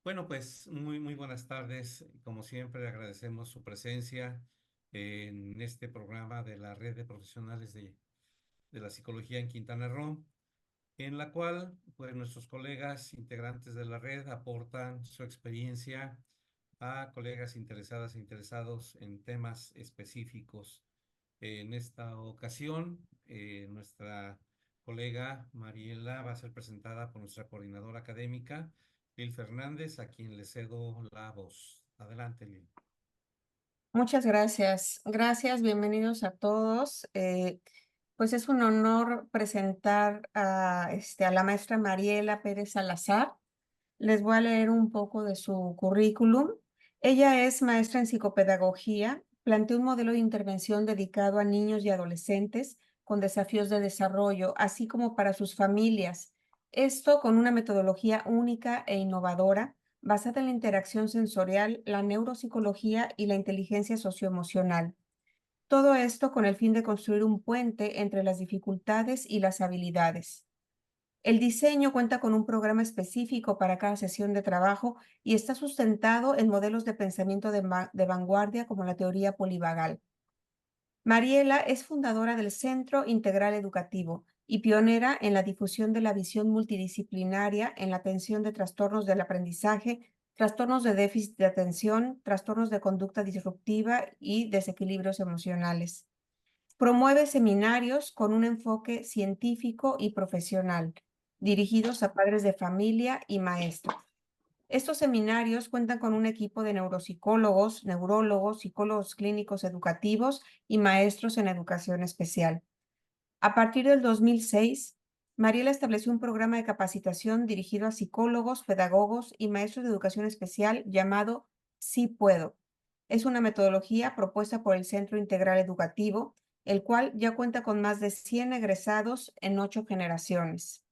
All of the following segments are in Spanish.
Bueno, pues muy buenas tardes. Como siempre, agradecemos su presencia en este programa de la Red de Profesionales de la Psicología en Quintana Roo, en la cual pues, nuestros colegas integrantes de la red aportan su experiencia a colegas interesadas e interesados en temas específicos. En esta ocasión, nuestra colega Mariela va a ser presentada por nuestra coordinadora académica, Lil Fernández, a quien le cedo la voz. Adelante, Lil. Muchas gracias. Gracias, bienvenidos a todos. Pues es un honor presentar a la maestra Mariela Pérez Salazar. Les voy a leer un poco de su currículum. Ella es maestra en psicopedagogía, plantea un modelo de intervención dedicado a niños y adolescentes con desafíos de desarrollo, así como para sus familias. Esto con una metodología única e innovadora basada en la interacción sensorial, la neuropsicología y la inteligencia socioemocional. Todo esto con el fin de construir un puente entre las dificultades y las habilidades. El diseño cuenta con un programa específico para cada sesión de trabajo y está sustentado en modelos de pensamiento de vanguardia como la teoría polivagal. Mariela es fundadora del Centro Integral Educativo y pionera en la difusión de la visión multidisciplinaria en la atención de trastornos del aprendizaje, trastornos de déficit de atención, trastornos de conducta disruptiva y desequilibrios emocionales. Promueve seminarios con un enfoque científico y profesional, dirigidos a padres de familia y maestros. Estos seminarios cuentan con un equipo de neuropsicólogos, neurólogos, psicólogos clínicos educativos y maestros en educación especial. A partir del 2006, Mariela estableció un programa de capacitación dirigido a psicólogos, pedagogos y maestros de educación especial llamado Sí Puedo. Es una metodología propuesta por el Centro Integral Educativo, el cual ya cuenta con más de 100 egresados en 8 generaciones.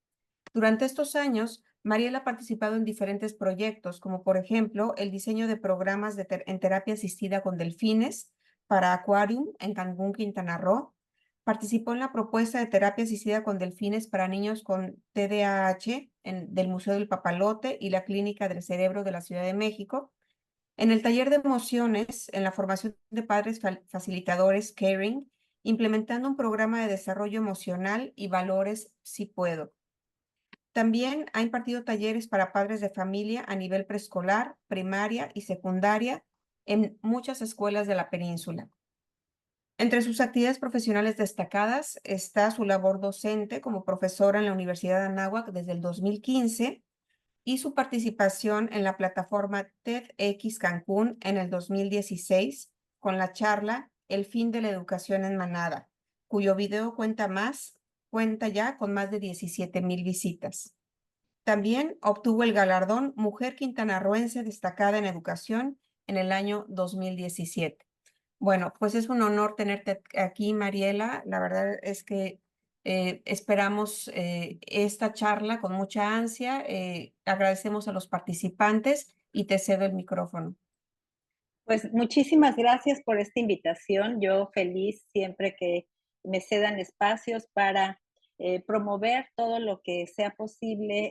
Durante estos años, Mariela ha participado en diferentes proyectos, como por ejemplo el diseño de programas en terapia asistida con delfines para Aquarium en Cancún, Quintana Roo. Participó en la propuesta de terapia asistida con delfines para niños con TDAH del Museo del Papalote y la Clínica del Cerebro de la Ciudad de México. En el taller de emociones, en la formación de padres facilitadores Caring, implementando un programa de desarrollo emocional y valores Si Puedo. También ha impartido talleres para padres de familia a nivel preescolar, primaria y secundaria en muchas escuelas de la península. Entre sus actividades profesionales destacadas está su labor docente como profesora en la Universidad de Anáhuac desde el 2015 y su participación en la plataforma TEDx Cancún en el 2016 con la charla El fin de la educación en manada, cuyo video cuenta ya con más de 17,000 visitas. También obtuvo el galardón Mujer Quintanarroense Destacada en Educación en el año 2017. Bueno, pues es un honor tenerte aquí, Mariela. La verdad es que esperamos esta charla con mucha ansia. Agradecemos a los participantes y te cedo el micrófono. Pues muchísimas gracias por esta invitación. Yo feliz siempre que me cedan espacios para promover todo lo que sea posible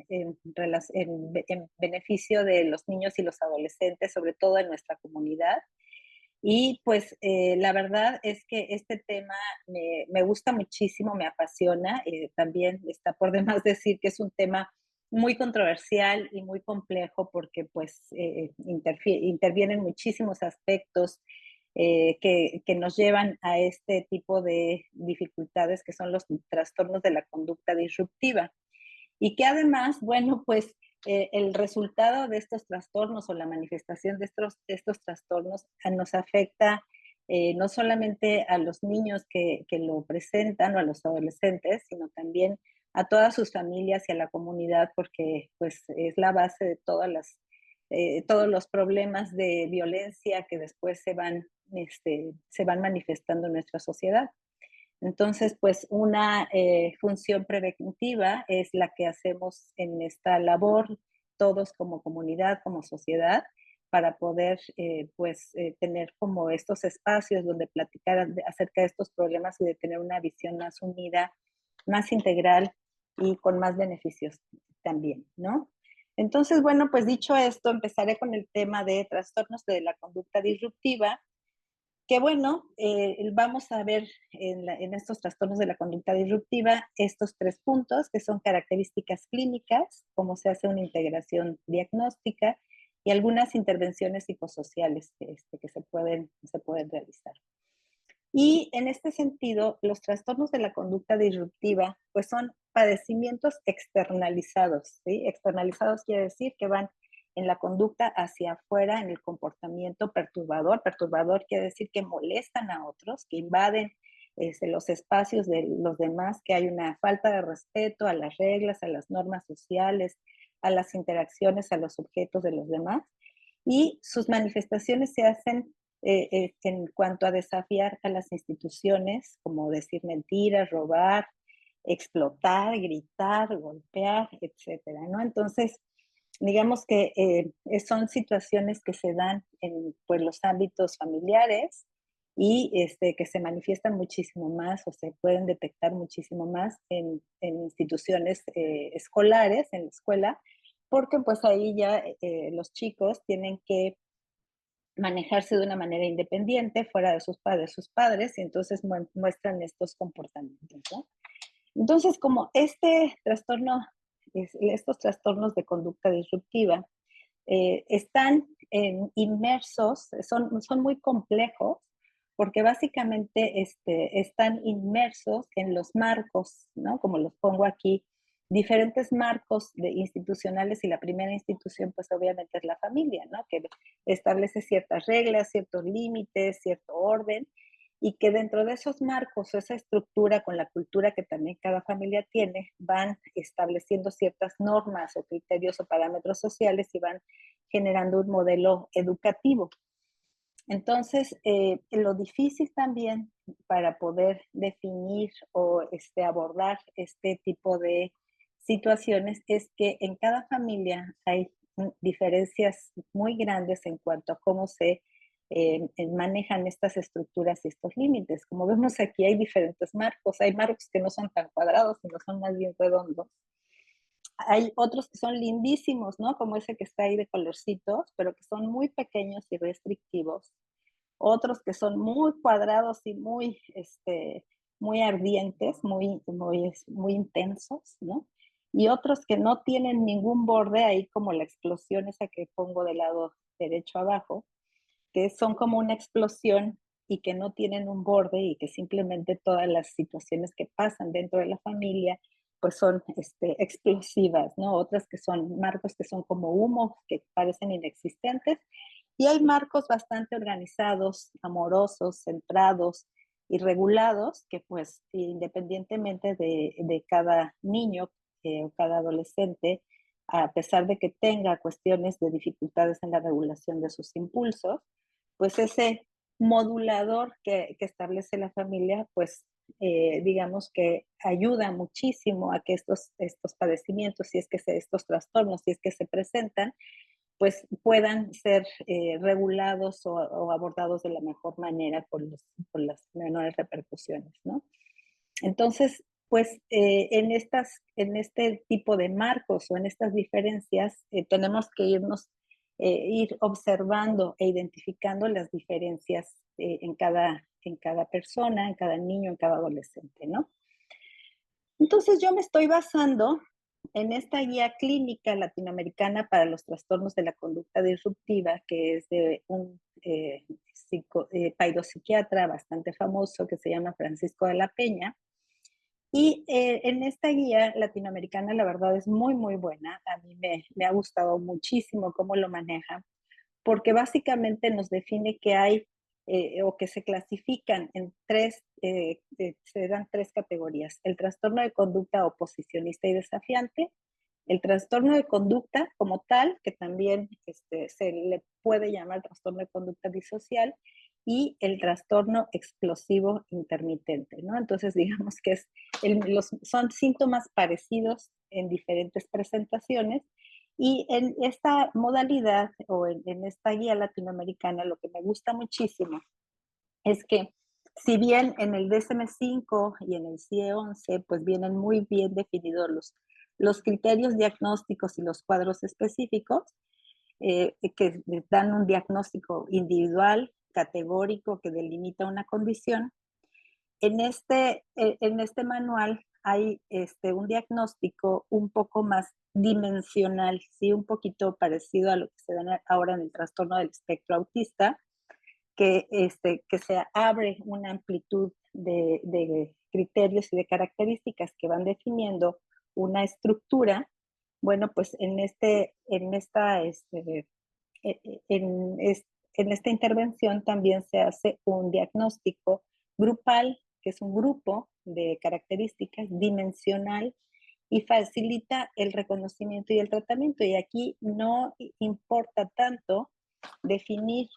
en beneficio de los niños y los adolescentes, sobre todo en nuestra comunidad. Y pues la verdad es que este tema me gusta muchísimo, me apasiona. También está por demás decir que es un tema muy controversial y muy complejo porque pues intervienen muchísimos aspectos que nos llevan a este tipo de dificultades que son los trastornos de la conducta disruptiva. Y que además, bueno, pues el resultado de estos trastornos o la manifestación de estos trastornos nos afecta no solamente a los niños que lo presentan o a los adolescentes, sino también a todas sus familias y a la comunidad, porque pues es la base de todos los problemas de violencia que después se van manifestando en nuestra sociedad. Entonces, pues una función preventiva es la que hacemos en esta labor, todos como comunidad, como sociedad, para poder tener como estos espacios donde platicar acerca de estos problemas y de tener una visión más unida, más integral y con más beneficios también, ¿no? Entonces, bueno, pues dicho esto, empezaré con el tema de trastornos de la conducta disruptiva, que bueno, vamos a ver en estos trastornos de la conducta disruptiva estos 3 puntos, que son características clínicas, cómo se hace una integración diagnóstica y algunas intervenciones psicosociales que se pueden realizar. Y en este sentido, los trastornos de la conducta disruptiva, pues son padecimientos externalizados, ¿sí? Externalizados quiere decir que van en la conducta hacia afuera, en el comportamiento perturbador. Perturbador quiere decir que molestan a otros, que invaden los espacios de los demás, que hay una falta de respeto a las reglas, a las normas sociales, a las interacciones, a los objetos de los demás. Y sus manifestaciones se hacen en cuanto a desafiar a las instituciones, como decir mentiras, robar, explotar, gritar, golpear, etcétera, ¿no? Entonces, digamos que son situaciones que se dan en pues, los ámbitos familiares y que se manifiestan muchísimo más o se pueden detectar muchísimo más en instituciones escolares, en la escuela, porque pues ahí ya los chicos tienen que manejarse de una manera independiente, fuera de sus padres, y entonces muestran estos comportamientos, ¿no? Entonces, como estos trastornos de conducta disruptiva están inmersos, son muy complejos, porque básicamente están inmersos en los marcos, ¿no? Como los pongo aquí, diferentes marcos institucionales, y la primera institución, pues obviamente es la familia, ¿no? Que establece ciertas reglas, ciertos límites, cierto orden, y que dentro de esos marcos o esa estructura con la cultura que también cada familia tiene, van estableciendo ciertas normas o criterios o parámetros sociales y van generando un modelo educativo. Entonces, lo difícil también para poder definir o abordar este tipo de situaciones es que en cada familia hay diferencias muy grandes en cuanto a cómo se manejan estas estructuras y estos límites. Como vemos aquí, hay diferentes marcos. Hay marcos que no son tan cuadrados, sino son más bien redondos. Hay otros que son lindísimos, ¿no? Como ese que está ahí de colorcitos, pero que son muy pequeños y restrictivos. Otros que son muy cuadrados y muy ardientes, muy intensos, ¿no? Y otros que no tienen ningún borde, ahí como la explosión esa que pongo del lado derecho abajo, que son como una explosión y que no tienen un borde y que simplemente todas las situaciones que pasan dentro de la familia pues son explosivas, ¿no? Otras que son marcos que son como humo, que parecen inexistentes. Y hay marcos bastante organizados, amorosos, centrados y regulados, que pues independientemente de cada niño o cada adolescente, a pesar de que tenga cuestiones de dificultades en la regulación de sus impulsos, pues ese modulador que establece la familia, pues digamos que ayuda muchísimo a que estos padecimientos, si es que estos trastornos, si es que se presentan, pues puedan ser regulados o abordados de la mejor manera por las menores repercusiones, ¿no? Entonces, pues en este tipo de marcos o en estas diferencias tenemos que ir observando e identificando las diferencias en cada persona, en cada niño, en cada adolescente, ¿no? Entonces yo me estoy basando en esta guía clínica latinoamericana para los trastornos de la conducta disruptiva, que es de un paidopsiquiatra bastante famoso que se llama Francisco de la Peña. Y en esta guía latinoamericana la verdad es muy, muy buena. A mí me ha gustado muchísimo cómo lo maneja, porque básicamente nos define que hay o que se clasifican en se dan 3 categorías: el trastorno de conducta oposicionista y desafiante, el trastorno de conducta como tal, que también se le puede llamar trastorno de conducta disocial, y el trastorno explosivo intermitente, ¿no? Entonces, digamos que son síntomas parecidos en diferentes presentaciones, y en esta modalidad o en esta guía latinoamericana, lo que me gusta muchísimo es que si bien en el DSM-5 y en el CIE-11 pues vienen muy bien definidos los criterios diagnósticos y los cuadros específicos que dan un diagnóstico individual, categórico, que delimita una condición. En este manual hay un diagnóstico un poco más dimensional, ¿sí? Un poquito parecido a lo que se da ahora en el trastorno del espectro autista, que se abre una amplitud de criterios y de características que van definiendo una estructura. Bueno, pues en esta intervención también se hace un diagnóstico grupal, que es un grupo de características dimensional y facilita el reconocimiento y el tratamiento. Y aquí no importa tanto definir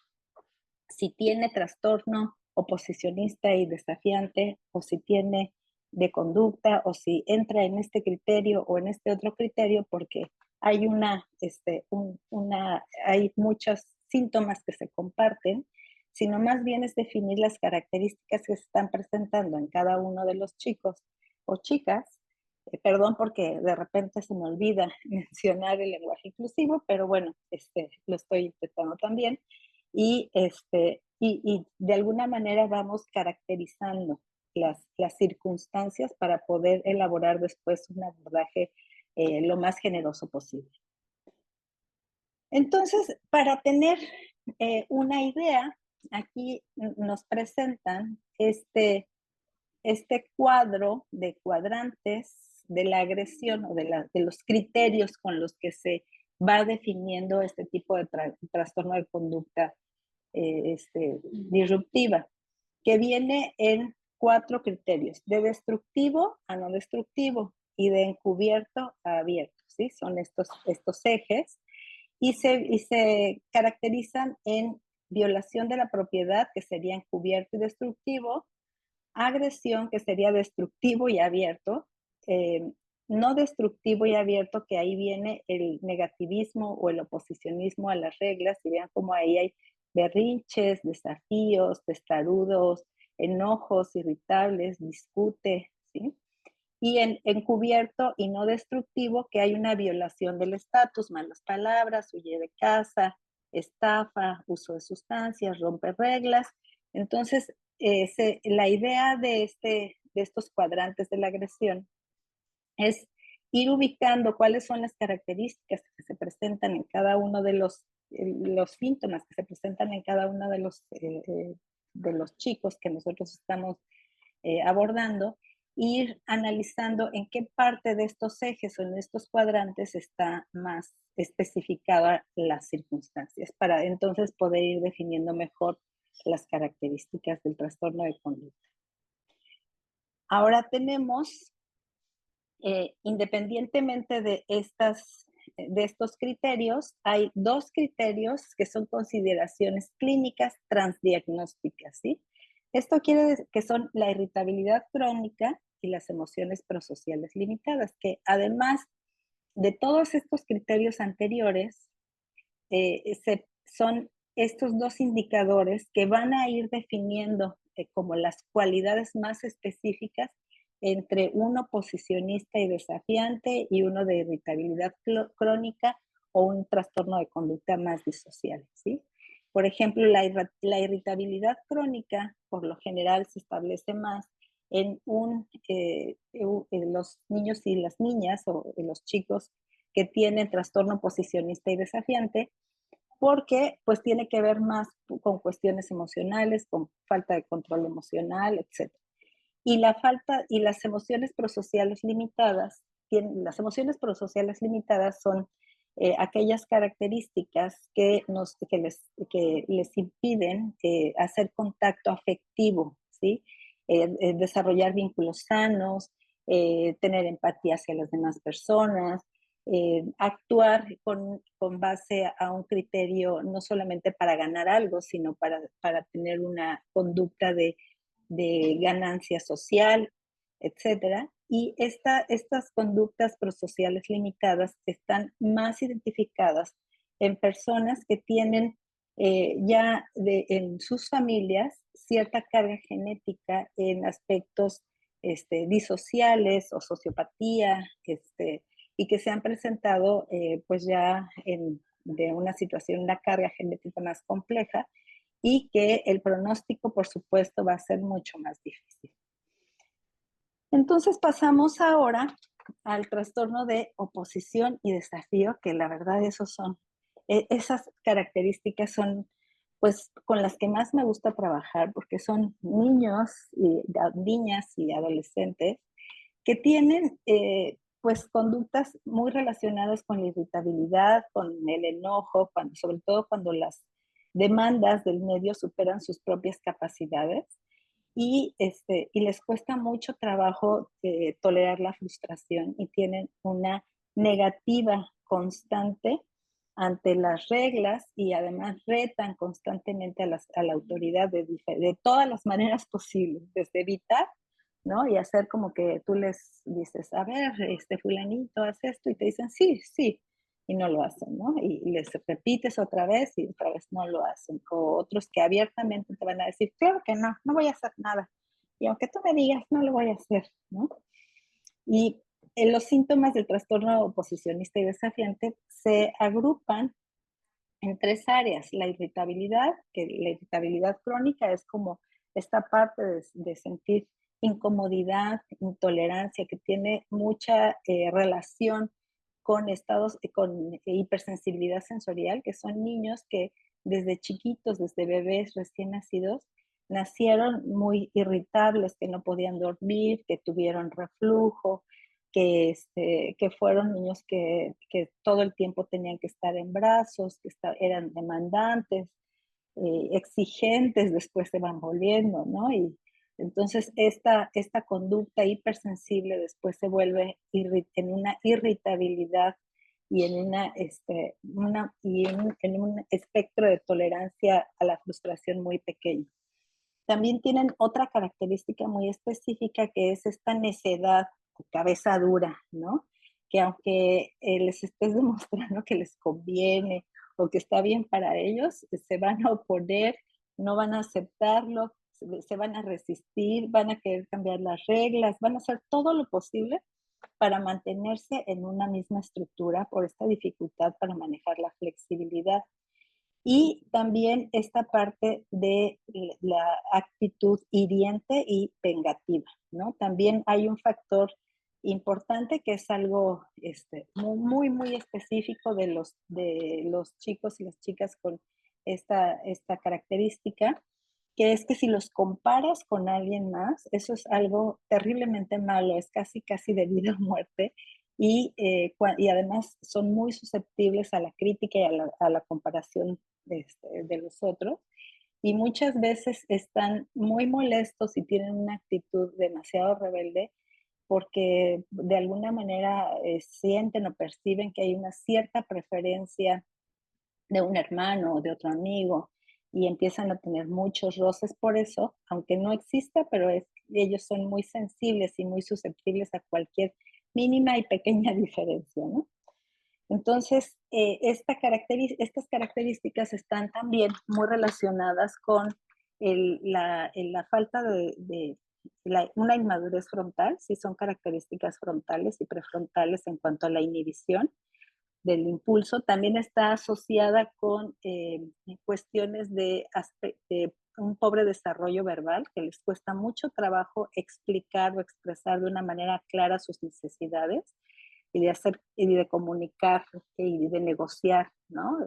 si tiene trastorno oposicionista y desafiante, o si tiene de conducta, o si entra en este criterio o en este otro criterio, porque hay hay muchos síntomas que se comparten, sino más bien es definir las características que se están presentando en cada uno de los chicos o chicas. Perdón porque de repente se me olvida mencionar el lenguaje inclusivo, pero bueno, lo estoy intentando también. Y de alguna manera vamos caracterizando las circunstancias para poder elaborar después un abordaje lo más generoso posible. Entonces, para tener una idea, aquí nos presentan este cuadro de cuadrantes de la agresión o de los criterios con los que se va definiendo este tipo de trastorno de conducta disruptiva, que viene en 4 criterios: de destructivo a no destructivo y de encubierto a abierto, ¿sí? Son estos ejes y se caracterizan en violación de la propiedad, que sería encubierto y destructivo; agresión, que sería destructivo y abierto; no destructivo y abierto, que ahí viene el negativismo o el oposicionismo a las reglas, y vean cómo ahí hay berrinches, desafíos, testarudos, enojos, irritables, discute, ¿sí? Y en encubierto y no destructivo, que hay una violación del estatus, malas palabras, huye de casa, estafa, uso de sustancias, rompe reglas. Entonces, la idea de estos cuadrantes de la agresión es ir ubicando cuáles son las características que se presentan en cada uno de los síntomas que se presentan en cada uno de los chicos que nosotros estamos abordando, ir analizando en qué parte de estos ejes o en estos cuadrantes está más especificada las circunstancias, para entonces poder ir definiendo mejor las características del trastorno de conducta. Ahora tenemos, independientemente de estos criterios, hay 2 criterios que son consideraciones clínicas transdiagnósticas, ¿sí? Esto quiere decir que son la irritabilidad crónica y las emociones prosociales limitadas, que además de todos estos criterios anteriores, son estos 2 indicadores que van a ir definiendo como las cualidades más específicas entre uno oposicionista y desafiante y uno de irritabilidad crónica o un trastorno de conducta más disocial, ¿sí? Por ejemplo, la irritabilidad crónica por lo general se establece más en los niños y las niñas o en los chicos que tienen trastorno oposicionista y desafiante, porque pues tiene que ver más con cuestiones emocionales, con falta de control emocional, etc. Y las emociones prosociales limitadas, las emociones prosociales limitadas son aquellas características que les impiden hacer contacto afectivo, ¿sí? Desarrollar vínculos sanos, tener empatía hacia las demás personas, actuar con base a un criterio no solamente para ganar algo, sino para tener una conducta de ganancia social, etcétera. Y estas conductas prosociales limitadas están más identificadas en personas que tienen en sus familias cierta carga genética en aspectos disociales o sociopatía, y que se han presentado pues ya de una situación, una carga genética más compleja y que el pronóstico, por supuesto, va a ser mucho más difícil. Entonces pasamos ahora al trastorno de oposición y desafío, que la verdad esas características son pues con las que más me gusta trabajar, porque son niños y niñas y adolescentes que tienen pues conductas muy relacionadas con la irritabilidad, con el enojo, sobre todo cuando las demandas del medio superan sus propias capacidades y les cuesta mucho trabajo tolerar la frustración y tienen una negativa constante ante las reglas y además retan constantemente a la autoridad de todas las maneras posibles, desde evitar, ¿no? Y hacer como que tú les dices, a ver, fulanito, haz esto, y te dicen, sí, sí, y no lo hacen, ¿no? Y les repites otra vez y otra vez no lo hacen. O otros que abiertamente te van a decir, claro que no, no voy a hacer nada. Y aunque tú me digas, no lo voy a hacer, ¿no? Y los síntomas del trastorno oposicionista y desafiante se agrupan en tres áreas. La irritabilidad, que la irritabilidad crónica es como esta parte de sentir incomodidad, intolerancia, que tiene mucha relación con estados, con hipersensibilidad sensorial, que son niños que desde chiquitos, desde bebés recién nacidos, nacieron muy irritables, que no podían dormir, que tuvieron reflujo, que fueron niños que todo el tiempo tenían que estar en brazos, que eran demandantes, exigentes, después se van volviendo, ¿no? Y entonces esta conducta hipersensible después se vuelve en una irritabilidad y en un espectro de tolerancia a la frustración muy pequeño. También tienen otra característica muy específica que es esta necedad, cabeza dura, ¿no? Que aunque les estés demostrando que les conviene o que está bien para ellos, se van a oponer, no van a aceptarlo, se van a resistir, van a querer cambiar las reglas, van a hacer todo lo posible para mantenerse en una misma estructura por esta dificultad para manejar la flexibilidad. Y también esta parte de la actitud hiriente y vengativa, ¿no? También hay un factor importante que es algo muy, muy específico de los chicos y las chicas con esta característica, que es que si los comparas con alguien más, eso es algo terriblemente malo, es casi, casi de vida o muerte, y además son muy susceptibles a la crítica y a la comparación de los otros. Y muchas veces están muy molestos y tienen una actitud demasiado rebelde porque de alguna manera sienten o perciben que hay una cierta preferencia de un hermano o de otro amigo y empiezan a tener muchos roces por eso, aunque no exista, pero ellos son muy sensibles y muy susceptibles a cualquier mínima y pequeña diferencia, ¿no? Entonces, estas características están también muy relacionadas con la falta de una inmadurez frontal, si son características frontales y prefrontales en cuanto a la inhibición del impulso. También está asociada con cuestiones de un pobre desarrollo verbal, que les cuesta mucho trabajo explicar o expresar de una manera clara sus necesidades y de comunicar y de negociar, ¿no?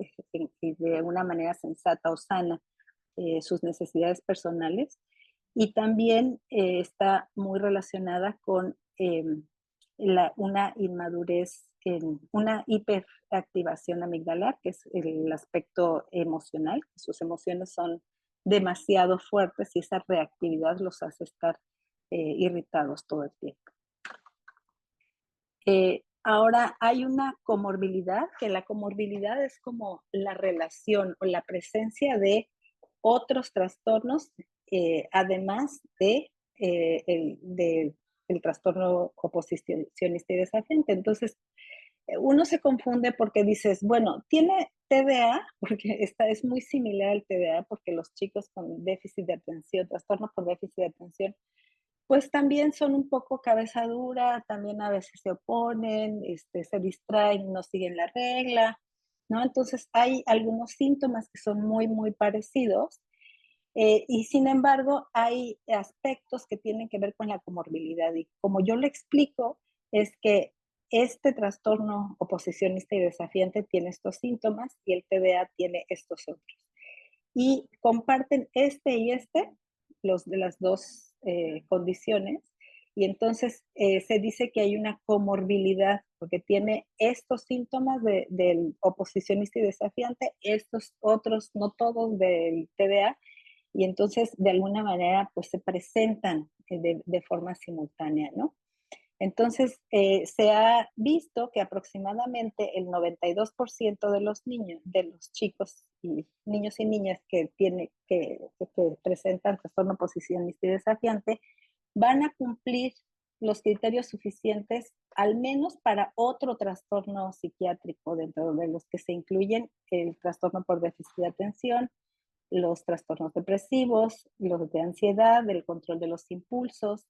Y de una manera sensata o sana sus necesidades personales. Y también está muy relacionada con una inmadurez, una hiperactivación amigdalar, que es el aspecto emocional. Sus emociones son demasiado fuertes y esa reactividad los hace estar irritados todo el tiempo. Ahora hay una comorbilidad, que la comorbilidad es como la relación o la presencia de otros trastornos, además del trastorno oposicionista y desafiante. Entonces, uno se confunde porque dices, bueno, tiene TDA, porque es muy similar al TDA, porque los chicos con déficit de atención, trastornos por déficit de atención, pues también son un poco cabeza dura, también a veces se oponen, se distraen, no siguen la regla, ¿no? Entonces hay algunos síntomas que son muy, muy parecidos, y sin embargo hay aspectos que tienen que ver con la comorbilidad. Y como yo lo explico, es que este trastorno oposicionista y desafiante tiene estos síntomas y el TDA tiene estos otros. Y comparten este y este, los de las dos condiciones, y entonces se dice que hay una comorbilidad, porque tiene estos síntomas del oposicionista y desafiante, estos otros, no todos, del TDA, y entonces de alguna manera pues se presentan de forma simultánea, ¿no? Entonces, se ha visto que aproximadamente el 92% de los niños, de los chicos y niños y niñas que presentan trastorno oposicionista y desafiante, van a cumplir los criterios suficientes, al menos para otro trastorno psiquiátrico, dentro de los que se incluyen el trastorno por déficit de atención, los trastornos depresivos, los de ansiedad, el control de los impulsos,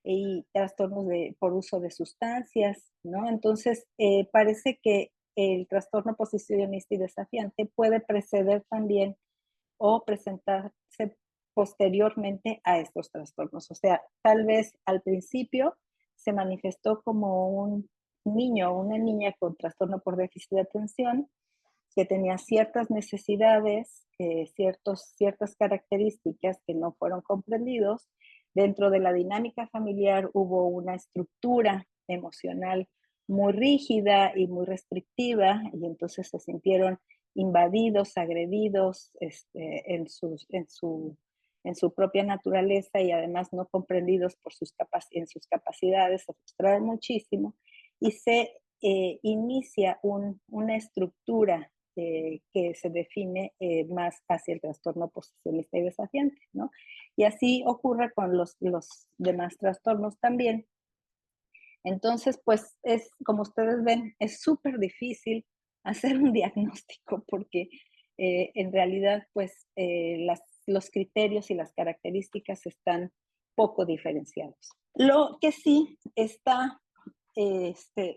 y trastornos por uso de sustancias, ¿no? Entonces, parece que el trastorno posicionista y desafiante puede preceder también o presentarse posteriormente a estos trastornos. O sea, tal vez al principio se manifestó como un niño o una niña con trastorno por déficit de atención que tenía ciertas necesidades, ciertas características que no fueron comprendidos. Dentro de la dinámica familiar hubo una estructura emocional muy rígida y muy restrictiva, y entonces se sintieron invadidos, agredidos en su propia naturaleza, y además no comprendidos en sus capacidades, se frustraron muchísimo, y se inicia una estructura que se define más hacia el trastorno posicionista y desafiante, ¿no? Y así ocurre con los demás trastornos también. Entonces, pues como ustedes ven, es súper difícil hacer un diagnóstico porque en realidad, pues los criterios y las características están poco diferenciados. Lo que sí está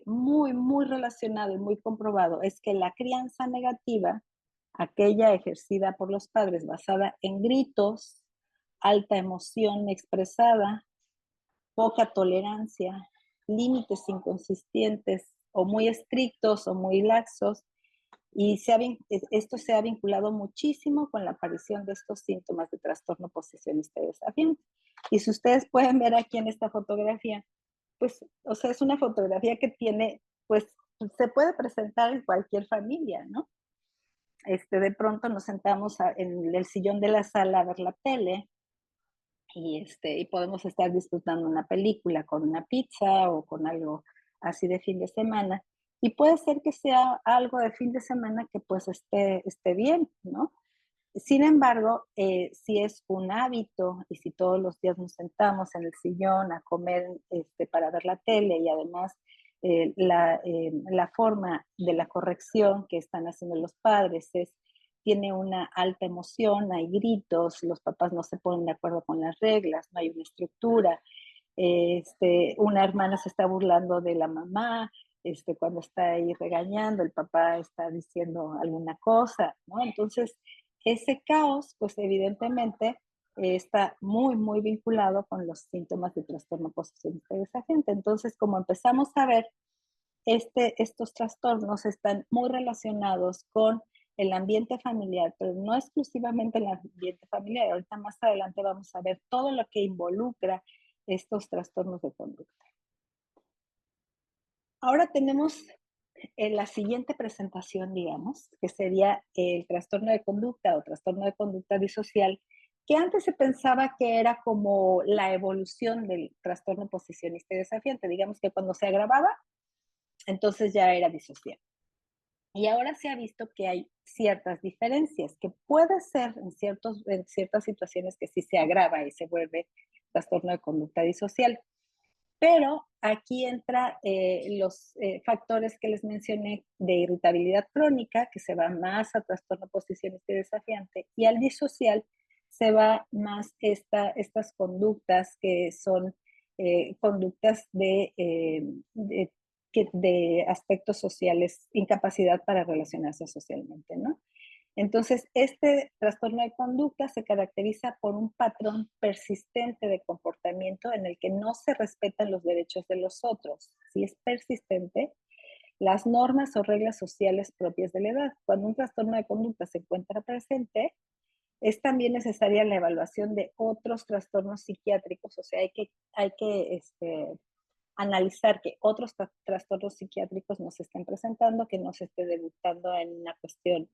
muy, muy relacionado y muy comprobado es que la crianza negativa, aquella ejercida por los padres basada en gritos, alta emoción expresada, poca tolerancia, límites inconsistentes o muy estrictos o muy laxos, y esto se ha vinculado muchísimo con la aparición de estos síntomas de trastorno posicionista y desafiante. Y si ustedes pueden ver aquí en esta fotografía, pues, o sea, es una fotografía que tiene, pues, se puede presentar en cualquier familia, ¿no? De pronto nos sentamos en el sillón de la sala a ver la tele y podemos estar disfrutando una película con una pizza o con algo así de fin de semana. Y puede ser que sea algo de fin de semana que pues esté bien, ¿no? Sin embargo, si es un hábito y si todos los días nos sentamos en el sillón a comer para ver la tele, y además la forma de la corrección que están haciendo los padres tiene una alta emoción, hay gritos, los papás no se ponen de acuerdo con las reglas, no hay una estructura, una hermana se está burlando de la mamá, cuando está ahí regañando, el papá está diciendo alguna cosa, ¿no? Entonces, ese caos, pues evidentemente está muy, muy vinculado con los síntomas de trastorno posicionista y desafiante. Entonces, como empezamos a ver, estos trastornos están muy relacionados con el ambiente familiar, pero no exclusivamente el ambiente familiar. Ahorita más adelante vamos a ver todo lo que involucra estos trastornos de conducta. Ahora tenemos la siguiente presentación, digamos, que sería el trastorno de conducta o trastorno de conducta disocial, que antes se pensaba que era como la evolución del trastorno posicionista y desafiante. Digamos que cuando se agravaba, entonces ya era disocial. Y ahora se ha visto que hay ciertas diferencias, que puede ser en ciertas situaciones que sí se agrava y se vuelve trastorno de conducta disocial. Pero aquí entra los factores que les mencioné de irritabilidad crónica, que se va más a trastorno posicionista y desafiante, y al disocial, se va más estas conductas que son conductas de aspectos sociales, incapacidad para relacionarse socialmente, ¿no? Entonces, este trastorno de conducta se caracteriza por un patrón persistente de comportamiento en el que no se respetan los derechos de los otros. Si es persistente, las normas o reglas sociales propias de la edad. Cuando un trastorno de conducta se encuentra presente, es también necesaria la evaluación de otros trastornos psiquiátricos, o sea, hay que analizar que otros trastornos psiquiátricos no se estén presentando, que no se esté debutando en una cuestión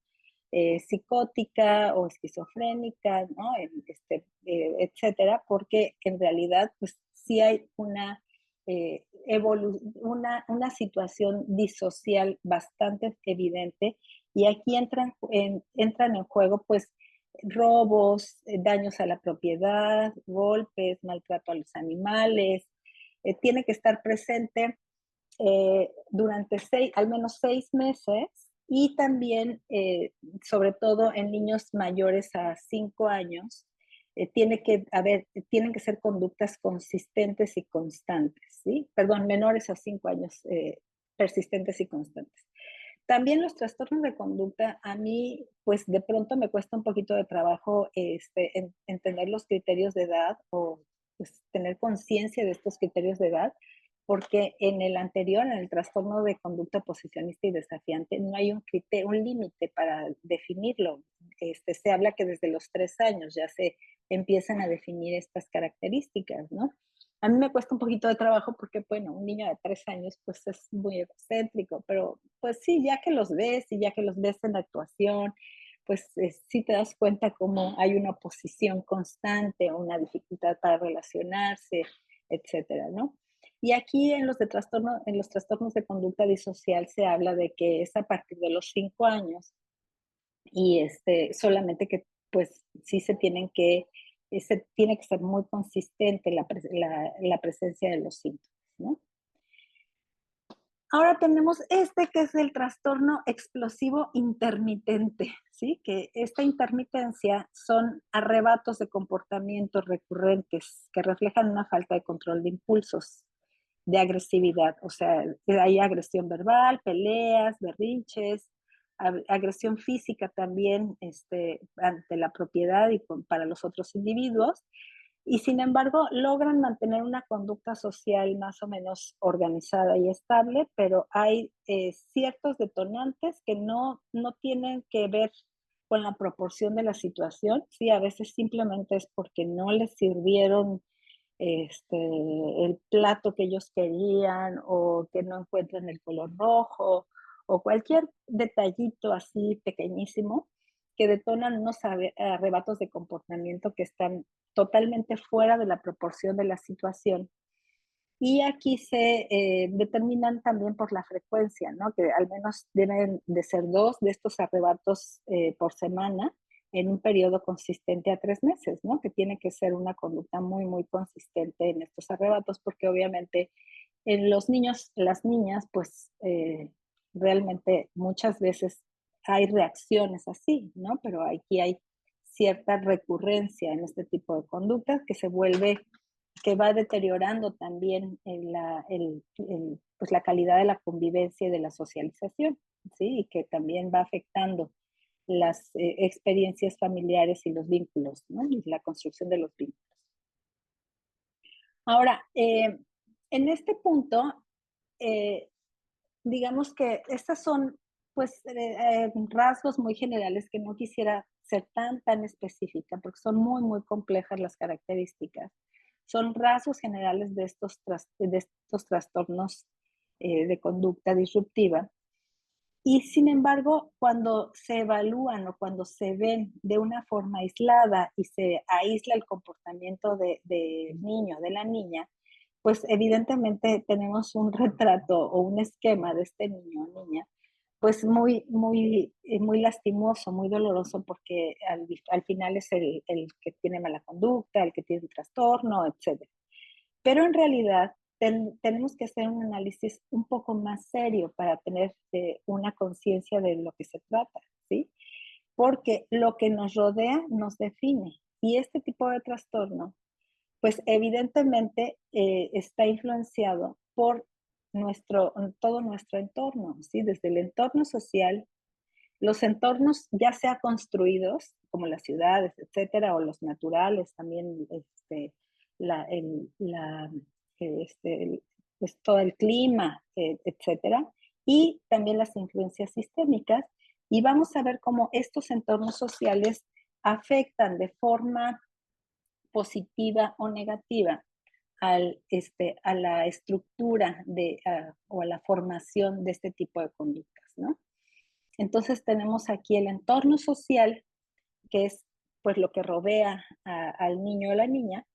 psicótica o esquizofrénica, ¿no? Etcétera, porque en realidad pues sí hay una situación disocial bastante evidente, y aquí entran en juego pues robos, daños a la propiedad, golpes, maltrato a los animales. Tiene que estar presente durante al menos 6 meses, y también, sobre todo en niños mayores a 5 años, tienen que ser conductas consistentes y constantes, ¿sí? Perdón, menores a 5 años, persistentes y constantes. También los trastornos de conducta, a mí, pues de pronto me cuesta un poquito de trabajo entender los criterios de edad, o pues, tener conciencia de estos criterios de edad, porque en el anterior, en el trastorno de conducta posicionista y desafiante, no hay un límite para definirlo. Se habla que desde los 3 años ya se empiezan a definir estas características, ¿no? A mí me cuesta un poquito de trabajo porque, bueno, un niño de 3 años pues es muy egocéntrico, pero pues sí, ya que los ves y ya que los ves en actuación, pues sí te das cuenta cómo hay una oposición constante o una dificultad para relacionarse, etcétera, ¿no? Y aquí en los trastornos de conducta disocial se habla de que es a partir de los 5 años, y solamente que pues sí se tiene que ser muy consistente la presencia de los síntomas, ¿no? Ahora tenemos que es el trastorno explosivo intermitente, ¿sí? Que esta intermitencia son arrebatos de comportamientos recurrentes que reflejan una falta de control de impulsos, de agresividad, o sea, hay agresión verbal, peleas, berrinches, agresión física también ante la propiedad y para los otros individuos, y sin embargo logran mantener una conducta social más o menos organizada y estable, pero hay ciertos detonantes que no tienen que ver con la proporción de la situación, sí, a veces simplemente es porque no les sirvieron el plato que ellos querían, o que no encuentran el color rojo, o cualquier detallito así pequeñísimo que detonan unos arrebatos de comportamiento que están totalmente fuera de la proporción de la situación. Y aquí se determinan también por la frecuencia, ¿no? Que al menos deben de ser 2 de estos arrebatos por semana, en un periodo consistente a 3 meses, ¿no? Que tiene que ser una conducta muy, muy consistente en estos arrebatos, porque obviamente en los niños, las niñas, pues realmente muchas veces hay reacciones así, ¿no? Pero aquí hay cierta recurrencia en este tipo de conductas que va deteriorando también pues la calidad de la convivencia y de la socialización, ¿sí? Y que también va afectando las experiencias familiares y los vínculos, ¿no? Y la construcción de los vínculos. Ahora, en este punto, digamos que estas son, pues, rasgos muy generales que no quisiera ser tan específica, porque son muy, muy complejas las características. Son rasgos generales de estos trastornos de conducta disruptiva. Y sin embargo, cuando se evalúan o cuando se ven de una forma aislada y se aísla el comportamiento del niño, de la niña, pues evidentemente tenemos un retrato o un esquema de este niño o niña, pues muy lastimoso, muy doloroso, porque al final es el que tiene mala conducta, el que tiene un trastorno, etc. Pero en realidad tenemos que hacer un análisis un poco más serio para tener una conciencia de lo que se trata, ¿sí? Porque lo que nos rodea nos define, Y este tipo de trastorno, pues evidentemente está influenciado por todo nuestro entorno, ¿sí? Desde el entorno social, los entornos ya sea construidos, como las ciudades, etcétera, o los naturales, también la, el, la, pues todo el clima, etcétera, y también las influencias sistémicas. Y vamos a ver cómo estos entornos sociales afectan de forma positiva o negativa a la estructura o a la formación de este tipo de conductas, ¿no? Entonces tenemos aquí el entorno social, que es pues lo que rodea al niño o la niña.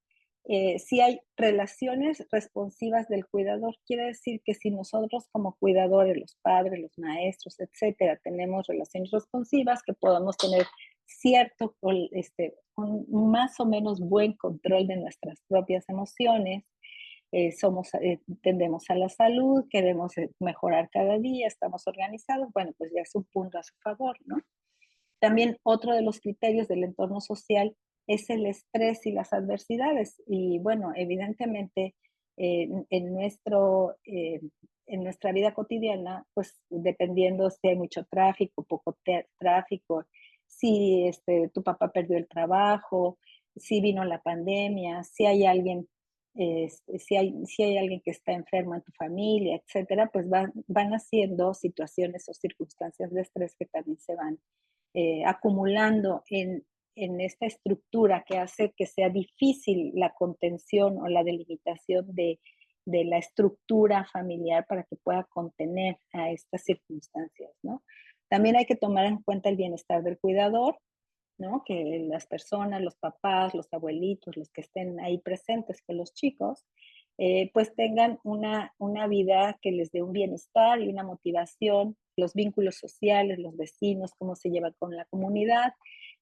Si hay relaciones responsivas del cuidador, quiere decir que si nosotros como cuidadores, los padres, los maestros, etcétera, tenemos relaciones responsivas, que podamos tener cierto, un más o menos buen control de nuestras propias emociones, tendemos a la salud, queremos mejorar cada día, estamos organizados, bueno, pues ya es un punto a su favor, ¿no? También otro de los criterios del entorno social es el estrés y las adversidades. Y bueno, evidentemente en nuestra vida cotidiana, pues dependiendo si hay mucho tráfico, poco tráfico, si tu papá perdió el trabajo, si vino la pandemia, si hay alguien si hay alguien que está enfermo en tu familia, etcétera, pues van haciendo situaciones o circunstancias de estrés que también se van acumulando en esta estructura que hace que sea difícil la contención o la delimitación de la estructura familiar para que pueda contener a estas circunstancias, ¿no? También hay que tomar en cuenta el bienestar del cuidador, ¿no? Que las personas, los papás, los abuelitos, los que estén ahí presentes con los chicos, pues tengan una vida que les dé un bienestar y una motivación, los vínculos sociales, los vecinos, cómo se llevan con la comunidad,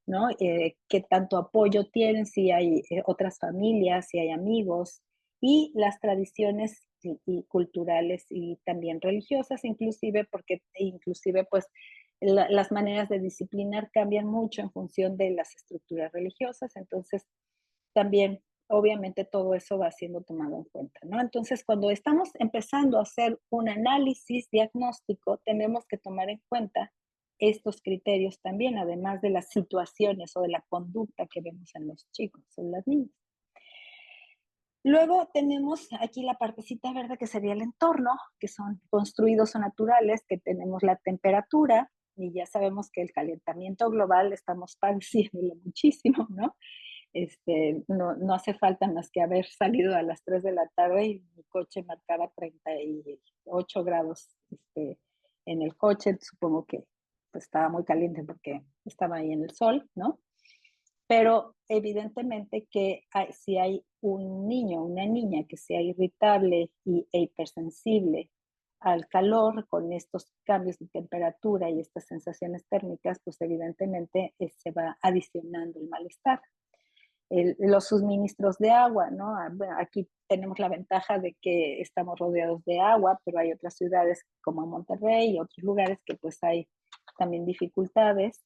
¿no? Qué tanto apoyo tienen, si hay otras familias, si hay amigos, y las tradiciones y culturales y también religiosas, inclusive, porque inclusive pues las maneras de disciplinar cambian mucho en función de las estructuras religiosas, entonces también obviamente todo eso va siendo tomado en cuenta, ¿no? Entonces, cuando estamos empezando a hacer un análisis diagnóstico, tenemos que tomar en cuenta estos criterios también, además de las situaciones o de la conducta que vemos en los chicos, en las niñas. Luego tenemos aquí la partecita verde que sería el entorno, que son construidos o naturales, que tenemos la temperatura, y ya sabemos que el calentamiento global estamos padeciéndolo muchísimo, ¿no? No hace falta más que haber salido a las 3 de la tarde y mi coche marcaba 38 grados en el coche, supongo que pues, estaba muy caliente porque estaba ahí en el sol, ¿no? Pero evidentemente que si hay un niño o una niña que sea irritable e hipersensible al calor con estos cambios de temperatura y estas sensaciones térmicas, pues evidentemente se va adicionando el malestar. Los suministros de agua, ¿no? Aquí tenemos la ventaja de que estamos rodeados de agua, pero hay otras ciudades como Monterrey y otros lugares que pues hay también dificultades.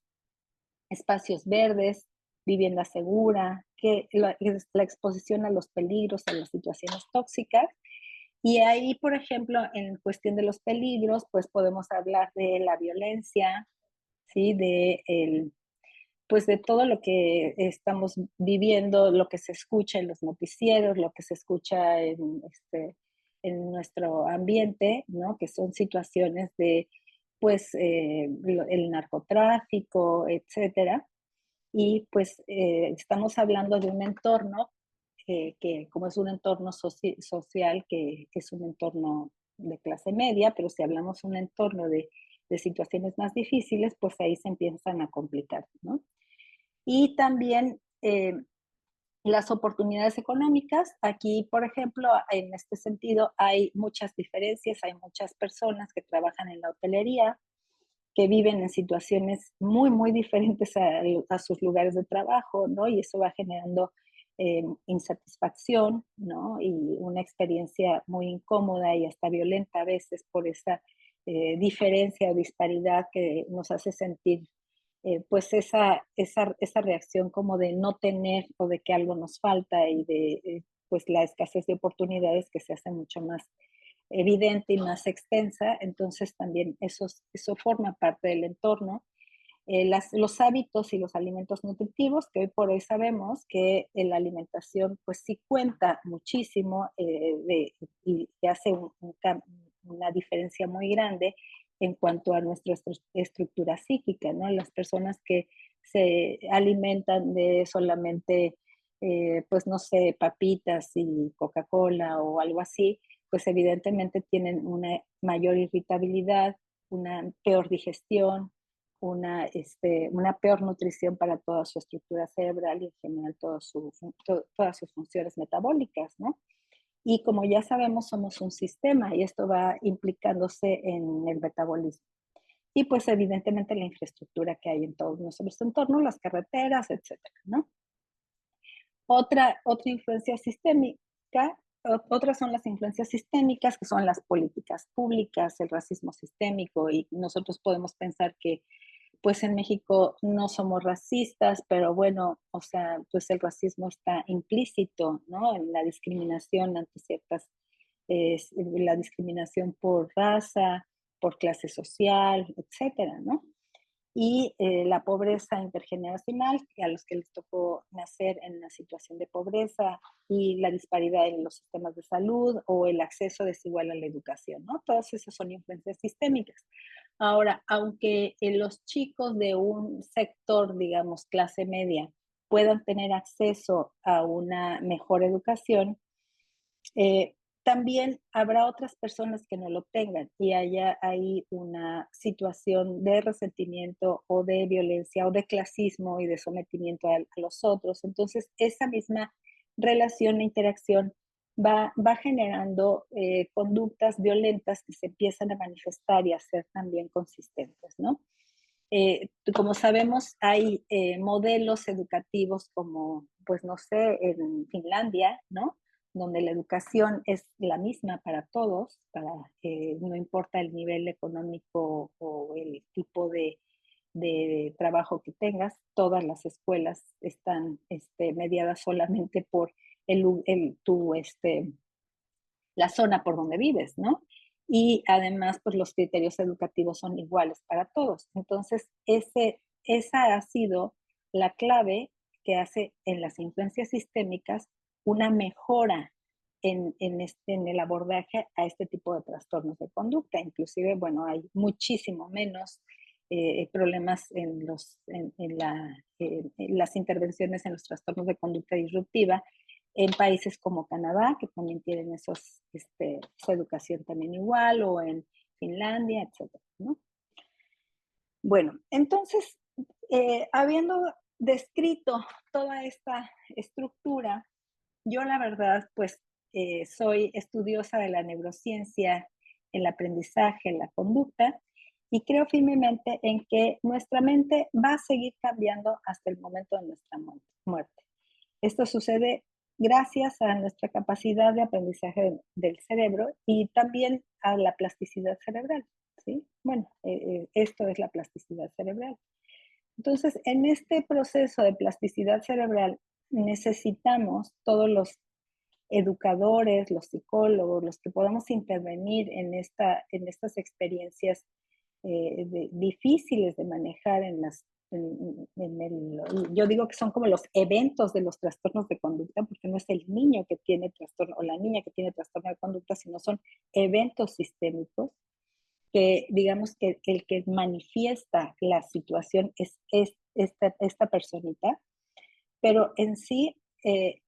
Espacios verdes, vivienda segura, que la exposición a los peligros, a las situaciones tóxicas. Y ahí, por ejemplo, en cuestión de los peligros, pues podemos hablar de la violencia, ¿sí? Pues de todo lo que estamos viviendo, lo que se escucha en los noticieros, lo que se escucha en nuestro ambiente, ¿no? Que son situaciones de, pues, el narcotráfico, etcétera. Y pues estamos hablando de un entorno que como es un entorno social, que es un entorno de clase media, pero si hablamos un entorno de situaciones más difíciles, pues ahí se empiezan a complicar, ¿no? Y también las oportunidades económicas. Aquí, por ejemplo, en este sentido, hay muchas diferencias, hay muchas personas que trabajan en la hotelería, que viven en situaciones muy, muy diferentes a sus lugares de trabajo, ¿no? Y eso va generando insatisfacción, ¿no? Y una experiencia muy incómoda y hasta violenta a veces por esa diferencia o disparidad que nos hace sentir pues esa reacción como de no tener o de que algo nos falta y de pues la escasez de oportunidades que se hace mucho más evidente y más extensa, entonces también eso forma parte del entorno. Los hábitos y los alimentos nutritivos, que hoy por hoy sabemos que la alimentación pues sí cuenta muchísimo y hace una diferencia muy grande en cuanto a nuestra estructura psíquica, ¿no? Las personas que se alimentan de solamente, pues no sé, papitas y Coca-Cola o algo así, pues evidentemente tienen una mayor irritabilidad, una peor digestión, una peor nutrición para toda su estructura cerebral y en general todas sus funciones metabólicas, ¿no? Y como ya sabemos, somos un sistema y esto va implicándose en el metabolismo. Y pues evidentemente la infraestructura que hay en todos nuestros entornos, las carreteras, etcétera, ¿no? Otra influencia sistémica, otras son las influencias sistémicas, que son las políticas públicas, el racismo sistémico, y nosotros podemos pensar que pues en México no somos racistas, pero bueno, o sea, pues el racismo está implícito, ¿no? En la discriminación ante ciertas, la discriminación por raza, por clase social, etcétera, ¿no? Y la pobreza intergeneracional, a los que les tocó nacer en una situación de pobreza, y la disparidad en los sistemas de salud o el acceso desigual a la educación, ¿no? Todas esas son influencias sistémicas. Ahora, aunque los chicos de un sector, digamos, clase media, puedan tener acceso a una mejor educación, también habrá otras personas que no lo tengan y haya ahí una situación de resentimiento o de violencia o de clasismo y de sometimiento a los otros. Entonces, esa misma relación e interacción va generando conductas violentas que se empiezan a manifestar y a ser también consistentes, ¿no? Como sabemos, hay modelos educativos como, pues no sé, en Finlandia, ¿no? Donde la educación es la misma para todos, no importa el nivel económico o el tipo de trabajo que tengas, todas las escuelas están mediadas solamente por la zona por donde vives, ¿no? Y además, pues los criterios educativos son iguales para todos. Entonces, esa ha sido la clave que hace en las influencias sistémicas una mejora en el abordaje a este tipo de trastornos de conducta. Inclusive, bueno, hay muchísimo menos problemas en las intervenciones en los trastornos de conducta disruptiva en países como Canadá, que también tienen su educación también igual, o en Finlandia, etcétera, ¿no? Bueno, entonces, habiendo descrito toda esta estructura, yo la verdad, pues, soy estudiosa de la neurociencia, el aprendizaje, la conducta, y creo firmemente en que nuestra mente va a seguir cambiando hasta el momento de nuestra muerte. Esto sucede gracias a nuestra capacidad de aprendizaje del cerebro y también a la plasticidad cerebral, ¿sí? Bueno, esto es la plasticidad cerebral. Entonces, en este proceso de plasticidad cerebral necesitamos todos los educadores, los psicólogos, los que podamos intervenir en estas experiencias difíciles de manejar yo digo que son como los eventos de los trastornos de conducta, porque no es el niño que tiene trastorno o la niña que tiene trastorno de conducta, sino son eventos sistémicos que digamos que el que manifiesta la situación es esta personita, pero en sí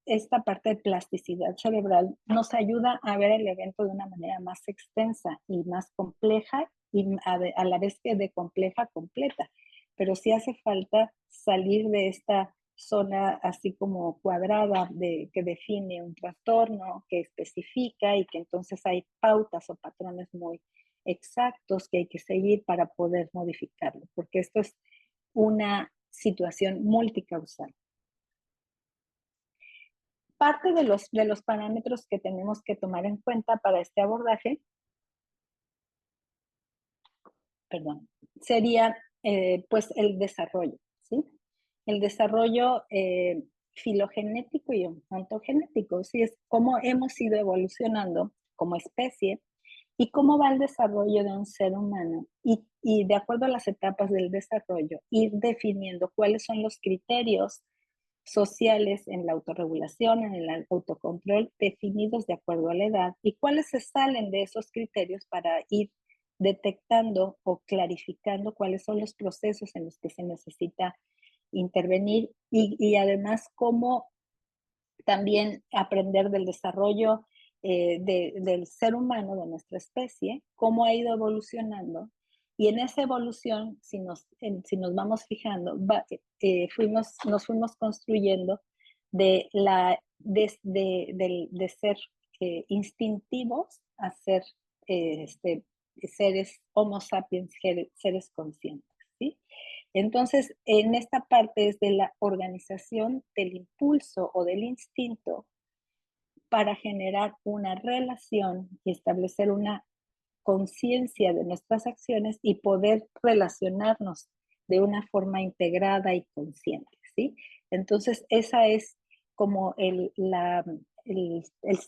esta parte de plasticidad cerebral nos ayuda a ver el evento de una manera más extensa y más compleja y a la vez que de compleja a completa. Pero sí hace falta salir de esta zona así como cuadrada que define un trastorno, que especifica y que entonces hay pautas o patrones muy exactos que hay que seguir para poder modificarlo, porque esto es una situación multicausal. Parte de los parámetros que tenemos que tomar en cuenta para este abordaje, sería pues el desarrollo, ¿sí? El desarrollo filogenético y ontogenético, ¿sí? Es cómo hemos ido evolucionando como especie y cómo va el desarrollo de un ser humano y de acuerdo a las etapas del desarrollo, ir definiendo cuáles son los criterios sociales en la autorregulación, en el autocontrol, definidos de acuerdo a la edad y cuáles se salen de esos criterios para ir detectando o clarificando cuáles son los procesos en los que se necesita intervenir y además cómo también aprender del desarrollo del ser humano, de nuestra especie, cómo ha ido evolucionando. Y en esa evolución, si nos vamos fijando, nos fuimos construyendo de ser instintivos a ser seres homo sapiens, seres conscientes, ¿sí? Entonces, en esta parte es de la organización del impulso o del instinto para generar una relación y establecer una conciencia de nuestras acciones y poder relacionarnos de una forma integrada y consciente, ¿sí? Entonces, esa es como el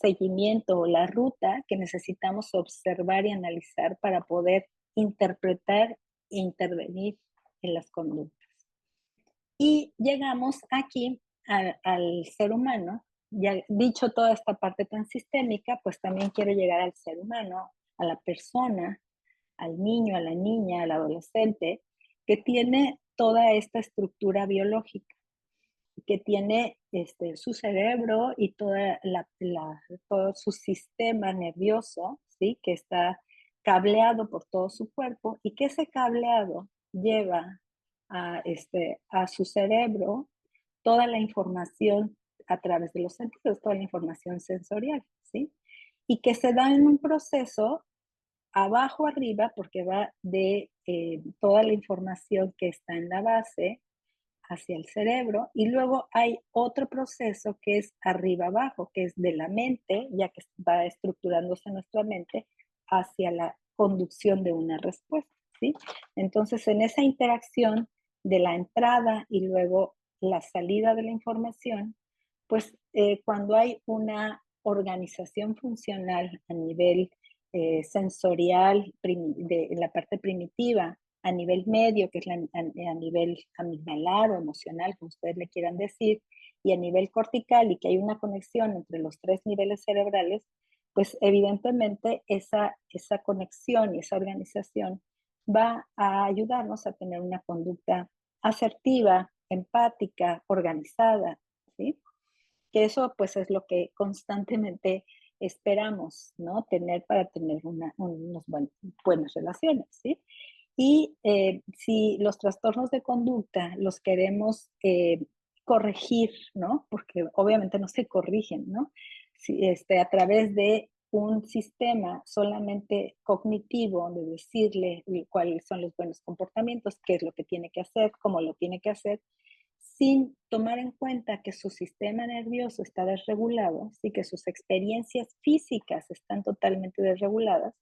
seguimiento o la ruta que necesitamos observar y analizar para poder interpretar e intervenir en las conductas. Y llegamos aquí al ser humano. Ya dicho toda esta parte tan sistémica, pues también quiero llegar al ser humano, a la persona, al niño, a la niña, al adolescente, que tiene toda esta estructura biológica, que tiene su cerebro y todo su sistema nervioso, ¿sí? Que está cableado por todo su cuerpo y que ese cableado lleva a su cerebro toda la información a través de los sentidos, toda la información sensorial, ¿sí? Y que se da en un proceso abajo arriba porque va de toda la información que está en la base hacia el cerebro y luego hay otro proceso que es arriba abajo, que es de la mente, ya que va estructurándose nuestra mente hacia la conducción de una respuesta, ¿sí? Entonces, en esa interacción de la entrada y luego la salida de la información, pues cuando hay una organización funcional a nivel sensorial, de la parte primitiva, a nivel medio, que es a nivel amigdalar o emocional, como ustedes le quieran decir, y a nivel cortical, y que hay una conexión entre los tres niveles cerebrales, pues evidentemente esa conexión y esa organización va a ayudarnos a tener una conducta asertiva, empática, organizada, ¿sí? Que eso pues es lo que constantemente esperamos, ¿no? Tener para tener unas buenas relaciones, ¿sí? Y si los trastornos de conducta los queremos corregir, ¿no? Porque obviamente no se corrigen, ¿no? Si, a través de un sistema solamente cognitivo de decirle cuáles son los buenos comportamientos, qué es lo que tiene que hacer, cómo lo tiene que hacer, sin tomar en cuenta que su sistema nervioso está desregulado, y que sus experiencias físicas están totalmente desreguladas,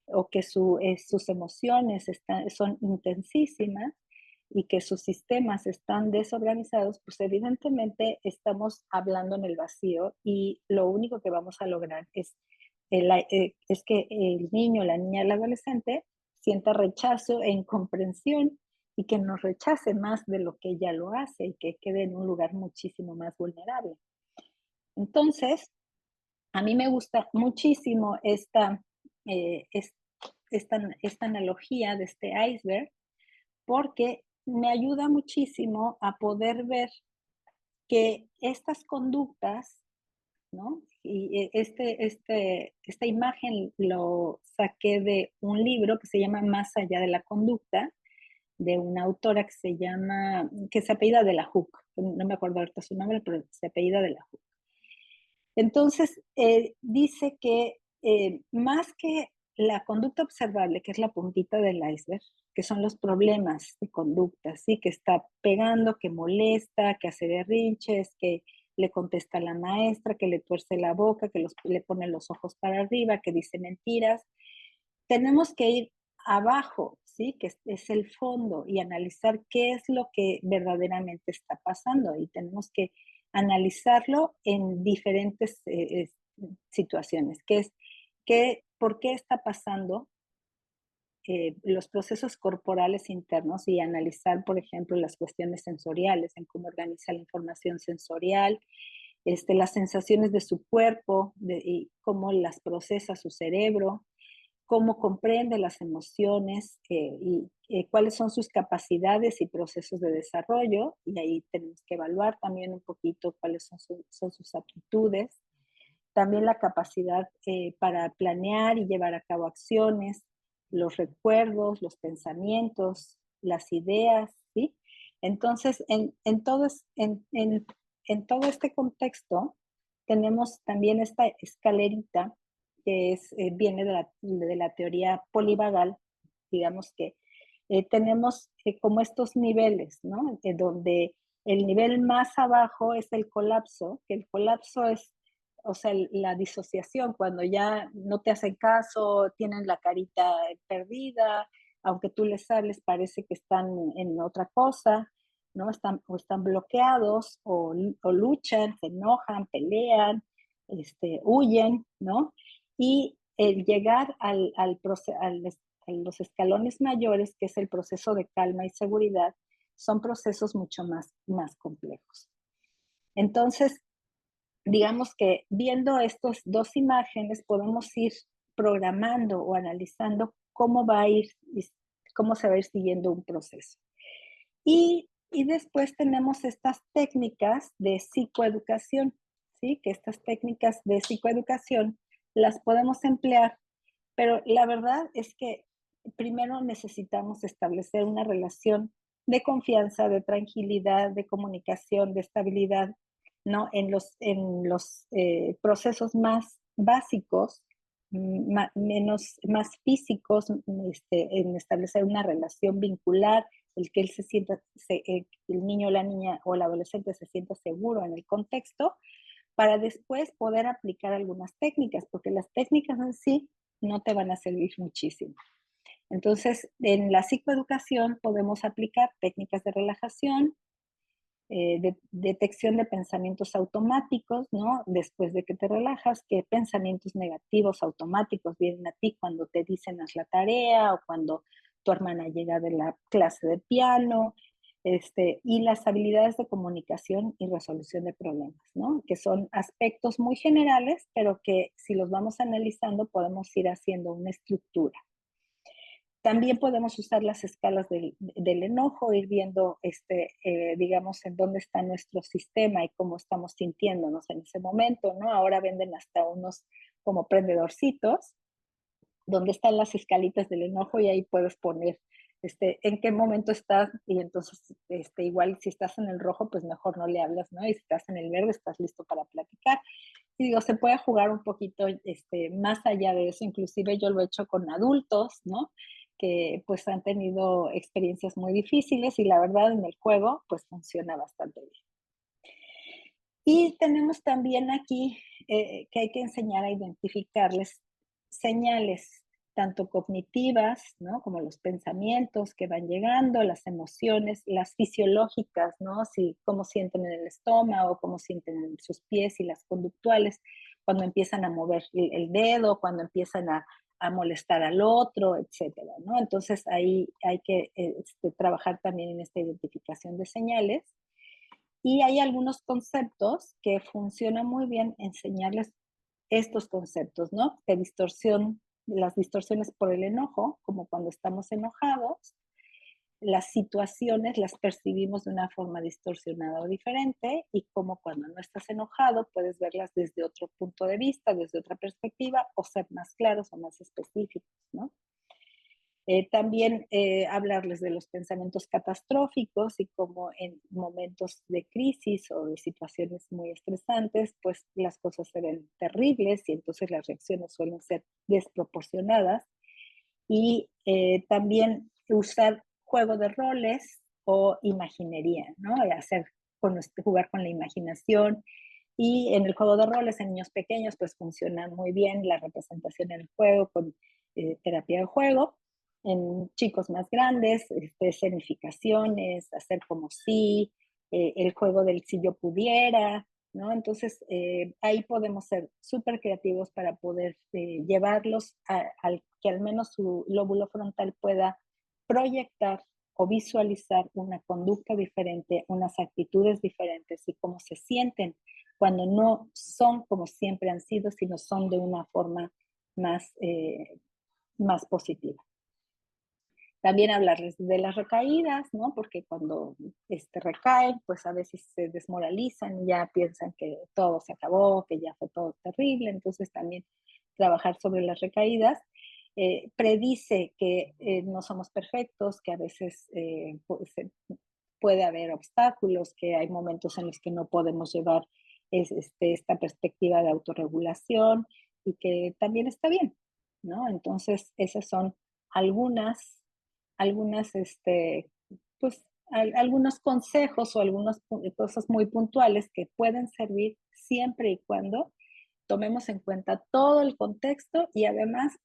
o que sus emociones son intensísimas y que sus sistemas están desorganizados, pues evidentemente estamos hablando en el vacío y lo único que vamos a lograr es que el niño, la niña, el adolescente sienta rechazo e incomprensión y que nos rechace más de lo que ella lo hace y que quede en un lugar muchísimo más vulnerable. Entonces, a mí me gusta muchísimo esta analogía de este iceberg porque me ayuda muchísimo a poder ver que estas conductas, ¿no? Y esta imagen lo saqué de un libro que se llama Más allá de la conducta, de una autora que se apellida de la Hooke. No me acuerdo ahorita su nombre, pero se apellida de la Hooke. Entonces, dice que más que la conducta observable, que es la puntita del iceberg, que son los problemas de conducta, ¿sí? Que está pegando, que molesta, que hace berrinches, que le contesta a la maestra, que le tuerce la boca, que le pone los ojos para arriba, que dice mentiras. Tenemos que ir abajo, ¿sí? Que es el fondo y analizar qué es lo que verdaderamente está pasando. Y tenemos que analizarlo en diferentes situaciones, por qué está pasando los procesos corporales internos y analizar, por ejemplo, las cuestiones sensoriales, en cómo organiza la información sensorial, las sensaciones de su cuerpo y cómo las procesa su cerebro, cómo comprende las emociones y cuáles son sus capacidades y procesos de desarrollo. Y ahí tenemos que evaluar también un poquito cuáles son sus aptitudes. También la capacidad para planear y llevar a cabo acciones, los recuerdos, los pensamientos, las ideas, ¿sí? Entonces, en todo este contexto, tenemos también esta escalerita que viene de la teoría polivagal, digamos que tenemos como estos niveles, ¿no? Donde el nivel más abajo es el colapso, que el colapso es, o sea, la disociación, cuando ya no te hacen caso, tienen la carita perdida, aunque tú les hables parece que están en otra cosa, ¿no? Están bloqueados o luchan, se enojan, pelean, huyen, ¿no? Y el llegar a los escalones mayores, que es el proceso de calma y seguridad, son procesos mucho más complejos. Entonces, digamos que viendo estas dos imágenes podemos ir programando o analizando cómo se va a ir siguiendo un proceso. Y después tenemos estas técnicas de psicoeducación, ¿sí? Que estas técnicas de psicoeducación las podemos emplear, pero la verdad es que primero necesitamos establecer una relación de confianza, de tranquilidad, de comunicación, de estabilidad, ¿no? En los procesos más básicos, más físicos, en establecer una relación vincular, el que el niño o la niña o el adolescente se sienta seguro en el contexto, para después poder aplicar algunas técnicas, porque las técnicas en sí no te van a servir muchísimo. Entonces, en la psicoeducación podemos aplicar técnicas de relajación, de detección de pensamientos automáticos, ¿no? Después de que te relajas, qué pensamientos negativos automáticos vienen a ti cuando te dicen haz la tarea o cuando tu hermana llega de la clase de piano, y las habilidades de comunicación y resolución de problemas, ¿no? Que son aspectos muy generales, pero que si los vamos analizando podemos ir haciendo una estructura. También podemos usar las escalas del enojo, ir viendo, digamos, en dónde está nuestro sistema y cómo estamos sintiéndonos en ese momento, ¿no? Ahora venden hasta unos como prendedorcitos, donde están las escalitas del enojo y ahí puedes poner en qué momento estás y entonces igual si estás en el rojo, pues mejor no le hablas, ¿no? Y si estás en el verde, estás listo para platicar. Y digo, se puede jugar un poquito más allá de eso, inclusive yo lo he hecho con adultos, ¿no? Que pues han tenido experiencias muy difíciles y la verdad en el juego pues funciona bastante bien. Y tenemos también aquí que hay que enseñar a identificarles señales, tanto cognitivas, ¿no? Como los pensamientos que van llegando, las emociones, las fisiológicas, ¿no? Cómo sienten en el estómago, cómo sienten en sus pies y las conductuales, cuando empiezan a mover el dedo, cuando empiezan a molestar al otro, etcétera, ¿no? Entonces ahí hay que trabajar también en esta identificación de señales. Y hay algunos conceptos que funcionan muy bien enseñarles estos conceptos, ¿no? Las distorsiones por el enojo, como cuando estamos enojados, las situaciones las percibimos de una forma distorsionada o diferente y como cuando no estás enojado puedes verlas desde otro punto de vista, desde otra perspectiva o ser más claros o más específicos, ¿no? También hablarles de los pensamientos catastróficos y cómo en momentos de crisis o de situaciones muy estresantes, pues las cosas se ven terribles y entonces las reacciones suelen ser desproporcionadas. Y también usar juego de roles o imaginería, ¿no? Jugar con la imaginación. Y en el juego de roles en niños pequeños, pues funciona muy bien la representación en el juego con terapia de juego. en chicos más grandes, escenificaciones, hacer como si, el juego del si yo pudiera, ¿no? Entonces, ahí podemos ser súper creativos para poder llevarlos al que al menos su lóbulo frontal pueda proyectar o visualizar una conducta diferente, unas actitudes diferentes y cómo se sienten cuando no son como siempre han sido, sino son de una forma más, más positiva. También hablarles de las recaídas, ¿no? Porque cuando recaen, pues a veces se desmoralizan y ya piensan que todo se acabó, que ya fue todo terrible. Entonces también trabajar sobre las recaídas. Predice que no somos perfectos, que a veces pues, puede haber obstáculos, que hay momentos en los que no podemos llevar esta perspectiva de autorregulación y que también está bien, ¿no? Entonces, esas son algunas, pues, algunos consejos o algunas cosas muy puntuales que pueden servir siempre y cuando tomemos en cuenta todo el contexto y además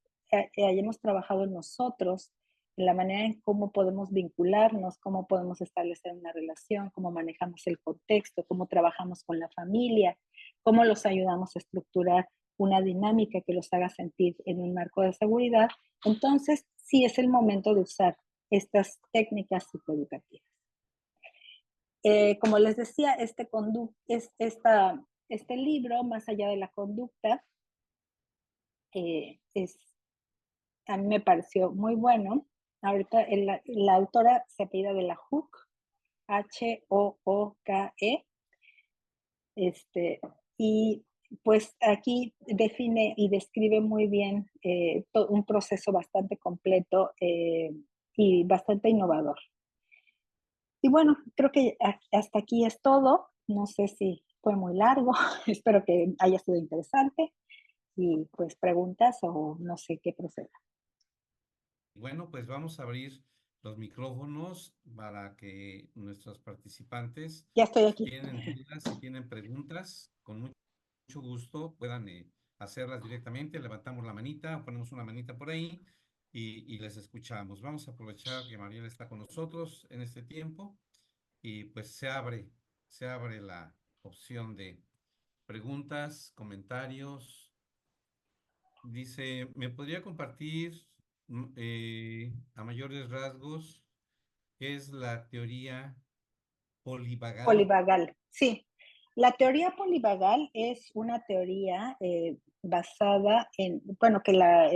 hayamos trabajado en nosotros, en la manera en cómo podemos vincularnos, cómo podemos establecer una relación, cómo manejamos el contexto, cómo trabajamos con la familia, cómo los ayudamos a estructurar una dinámica que los haga sentir en un marco de seguridad. Entonces, sí es el momento de usar estas técnicas psicoeducativas. Como les decía, este libro, Más allá de la conducta, a mí me pareció muy bueno. Ahorita la autora se apellida de la Hooke, H-O-O-K-E, y pues aquí define y describe muy bien un proceso bastante completo y bastante innovador. Y bueno, creo que hasta aquí es todo. No sé si fue muy largo, espero que haya sido interesante y pues preguntas o no sé qué proceda. Bueno, pues vamos a abrir los micrófonos para que nuestros participantes, Ya estoy si aquí. tienen dudas, si tienen preguntas, con mucho gusto puedan hacerlas directamente. Levantamos la manita, ponemos una manita por ahí y les escuchamos. Vamos a aprovechar que Mariela está con nosotros en este tiempo y pues se abre la opción de preguntas, comentarios. Dice, ¿me podría compartir a mayores rasgos qué es la teoría polivagal? Polivagal, sí. La teoría polivagal es una teoría basada en, bueno, que la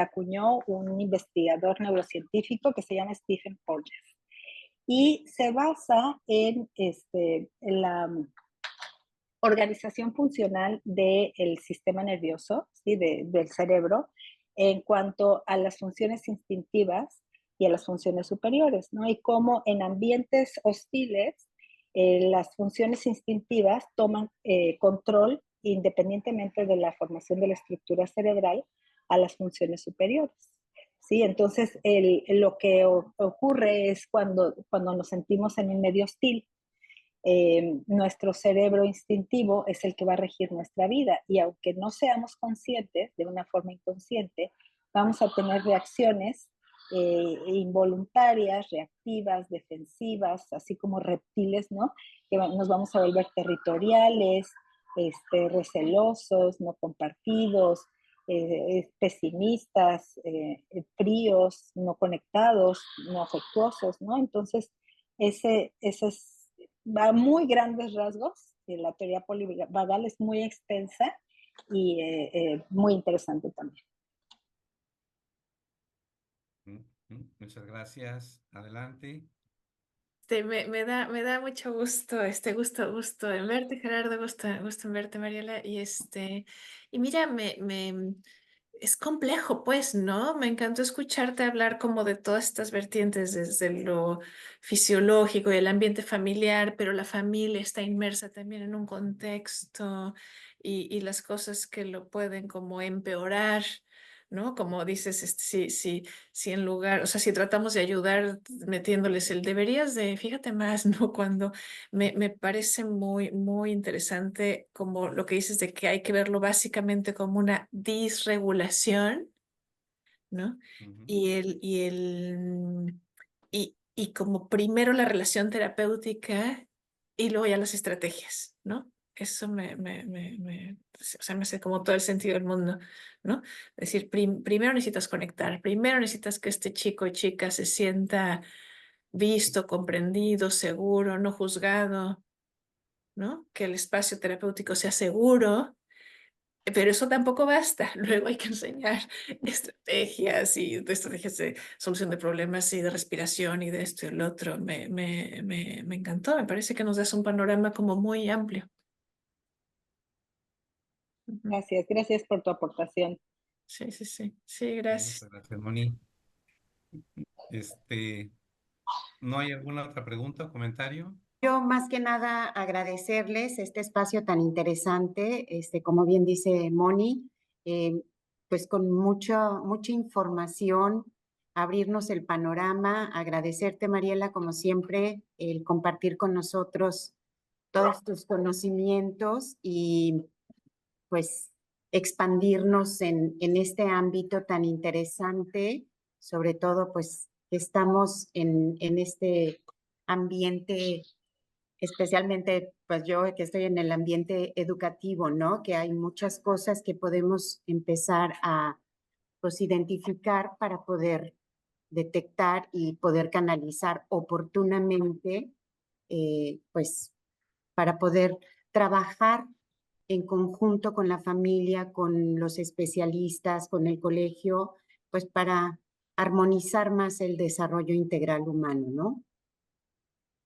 acuñó un investigador neurocientífico que se llama Stephen Porges. Y se basa en la organización funcional del sistema nervioso, ¿sí? Del cerebro, en cuanto a las funciones instintivas y a las funciones superiores, ¿no? Y cómo en ambientes hostiles las funciones instintivas toman control independientemente de la formación de la estructura cerebral a las funciones superiores. ¿Sí? Entonces, lo que ocurre es cuando nos sentimos en un medio hostil, nuestro cerebro instintivo es el que va a regir nuestra vida y aunque no seamos conscientes, de una forma inconsciente, vamos a tener reacciones involuntarias, reactivas, defensivas, así como reptiles, ¿no? Que nos vamos a volver territoriales, recelosos, no compartidos, pesimistas, fríos, no conectados, no afectuosos, ¿no? Entonces, ese es a muy grandes rasgos. La teoría polivagal es muy extensa y muy interesante también. Muchas gracias. Adelante. Me da mucho gusto, gusto en verte, Gerardo, gusto en verte, Mariela, y mira, es complejo, pues, ¿no? Me encantó escucharte hablar como de todas estas vertientes, desde lo fisiológico y el ambiente familiar, pero la familia está inmersa también en un contexto y las cosas que lo pueden como empeorar, ¿no? Como dices, si en lugar, o sea, si tratamos de ayudar metiéndoles el deberías de, fíjate más, ¿no? Cuando me parece muy interesante como lo que dices de que hay que verlo básicamente como una disregulación, ¿no? Ujú. Y como primero la relación terapéutica y luego ya las estrategias, ¿no? Eso o sea, me hace como todo el sentido del mundo, ¿no? Es decir, primero necesitas conectar, primero necesitas que este chico o chica se sienta visto, comprendido, seguro, no juzgado, ¿no? Que el espacio terapéutico sea seguro, pero eso tampoco basta. Luego hay que enseñar estrategias y de estrategias de solución de problemas y de respiración y de esto y el otro. Me encantó, me parece que nos das un panorama como muy amplio. Ujú. Gracias, gracias por tu aportación. Sí, sí, sí. Sí, gracias. Muchas gracias, Moni. ¿No hay alguna otra pregunta o comentario? Yo más que nada agradecerles este espacio tan interesante, como bien dice Moni, pues con mucha información, abrirnos el panorama, agradecerte Mariela como siempre, el compartir con nosotros todos tus conocimientos y pues expandirnos en este ámbito tan interesante, sobre todo pues que estamos en este ambiente, especialmente pues yo que estoy en el ambiente educativo, ¿no? Que hay muchas cosas que podemos empezar a pues identificar para poder detectar y poder canalizar oportunamente, pues para poder trabajar en conjunto con la familia, con los especialistas, con el colegio, pues para armonizar más el desarrollo integral humano, ¿no?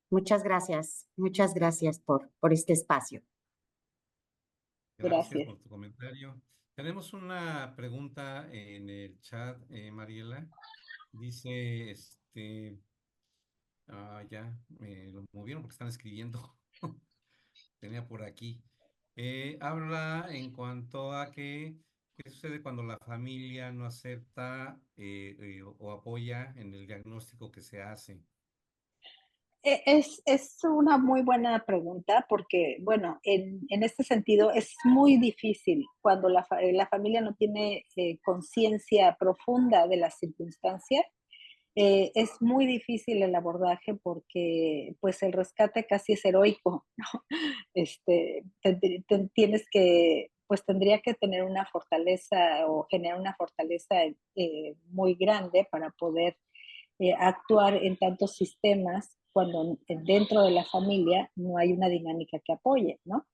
Muchas gracias por este espacio. Gracias Gracias. por tu comentario. Tenemos una pregunta en el chat, Mariela. Dice, ya, me lo movieron porque están escribiendo. Tenía por aquí. Habla en cuanto a qué sucede cuando la familia no acepta o apoya en el diagnóstico que se hace. Es una muy buena pregunta porque, bueno, en este sentido es muy difícil cuando la familia no tiene conciencia profunda de las circunstancias. Es muy difícil el abordaje porque pues el rescate casi es heroico, ¿no? Tienes que, pues tendría que tener una fortaleza o generar una fortaleza muy grande para poder actuar en tantos sistemas cuando dentro de la familia no hay una dinámica que apoye, ¿no?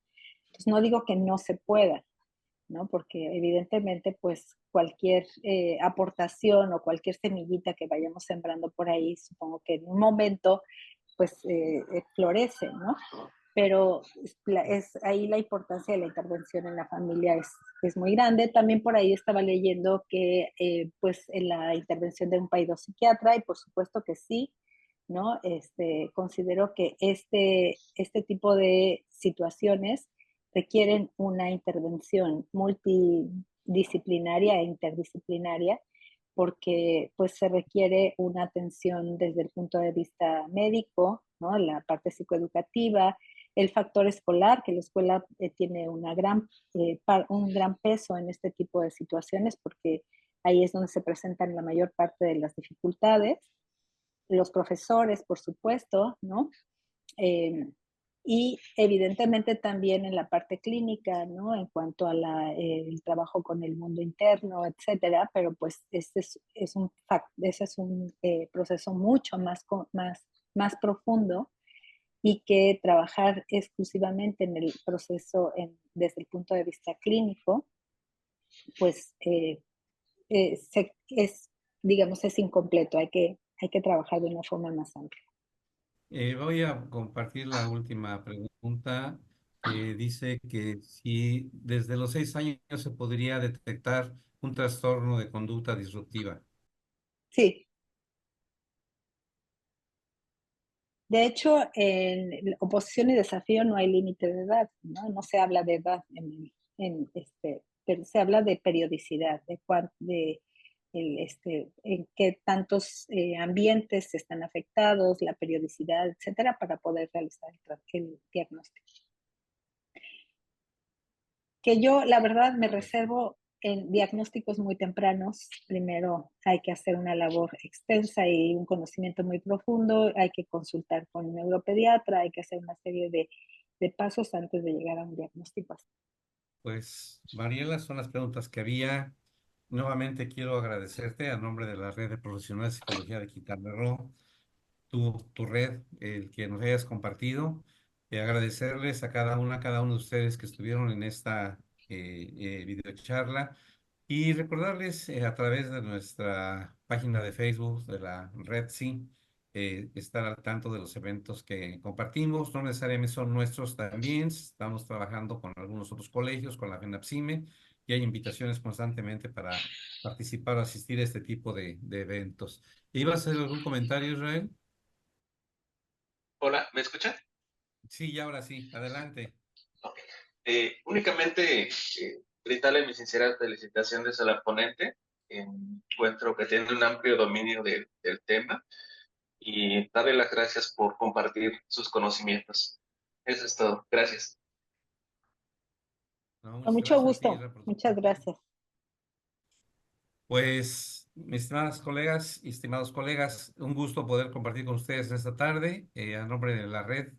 Entonces no digo que no se pueda, ¿no? Porque evidentemente, pues cualquier aportación o cualquier semillita que vayamos sembrando por ahí, supongo que en un momento, pues florece, ¿no? Pero ahí la importancia de la intervención en la familia es muy grande. También por ahí estaba leyendo que, pues, en la intervención de un psiquiatra, y por supuesto que sí, ¿no? Considero que este tipo de situaciones requieren una intervención multidisciplinaria e interdisciplinaria porque pues se requiere una atención desde el punto de vista médico, ¿no? La parte psicoeducativa, el factor escolar, que la escuela tiene un gran peso en este tipo de situaciones porque ahí es donde se presentan la mayor parte de las dificultades. Los profesores, por supuesto, ¿no? Eh, y evidentemente también en la parte clínica, ¿no? En cuanto a el trabajo con el mundo interno, etcétera, pero pues ese es un proceso mucho más profundo y que trabajar exclusivamente en el proceso desde el punto de vista clínico, pues digamos, es incompleto, hay que trabajar de una forma más amplia. Voy a compartir la última pregunta que dice que si desde los 6 años se podría detectar un trastorno de conducta disruptiva. Sí. De hecho, en oposición y desafío no hay límite de edad, ¿no? No se habla de edad pero se habla de periodicidad, en qué tantos ambientes están afectados, la periodicidad, etcétera, para poder realizar el diagnóstico. Que yo, la verdad, me reservo en diagnósticos muy tempranos, primero hay que hacer una labor extensa y un conocimiento muy profundo, hay que consultar con un neuropediatra, hay que hacer una serie de pasos antes de llegar a un diagnóstico así. Pues, Mariela, son las preguntas que había. Nuevamente quiero agradecerte a nombre de la Red de Profesionales de Psicología de Quintana Roo, tu red, el que nos hayas compartido. Agradecerles a cada uno de ustedes que estuvieron en esta videocharla y recordarles a través de nuestra página de Facebook de la Red Sí, estar al tanto de los eventos que compartimos. No necesariamente son nuestros también, estamos trabajando con algunos otros colegios, con la FENAPSIME, y hay invitaciones constantemente para participar o asistir a este tipo de eventos. ¿Ibas a hacer algún comentario, Israel? Hola, ¿me escuchan? Sí, y ahora sí, adelante. Ok. Únicamente brindarle mis sinceras felicitaciones a la ponente. Encuentro que tiene un amplio dominio del tema y darle las gracias por compartir sus conocimientos. Eso es todo. Gracias. No, Con muchas mucho gracias a ti, gusto, Israel, por tu muchas parte. gracias. Pues, mis estimadas colegas y estimados colegas, un gusto poder compartir con ustedes esta tarde. A nombre de la red,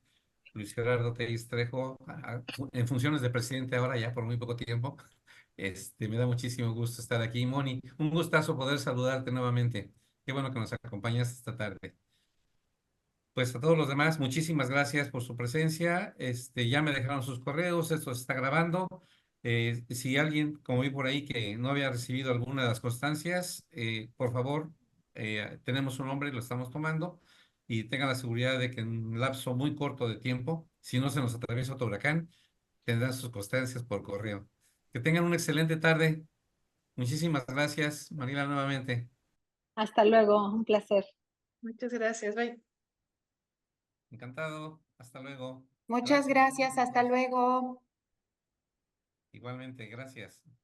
Luis Gerardo Tellez Trejo, en funciones de presidente ahora ya por muy poco tiempo. Me da muchísimo gusto estar aquí. Moni, un gustazo poder saludarte nuevamente. Qué bueno que nos acompañas esta tarde. Pues a todos los demás, muchísimas gracias por su presencia. Ya me dejaron sus correos, esto se está grabando. Si alguien, como vi por ahí, que no había recibido alguna de las constancias, por favor, tenemos un nombre, lo estamos tomando y tengan la seguridad de que en un lapso muy corto de tiempo, si no se nos atraviesa otro huracán, tendrán sus constancias por correo. Que tengan una excelente tarde. Muchísimas gracias, Mariela, nuevamente. Hasta luego, un placer. Muchas gracias. Bye. Encantado. Hasta luego. Muchas Gracias a todos gracias, hasta nosotros. luego. Igualmente, gracias.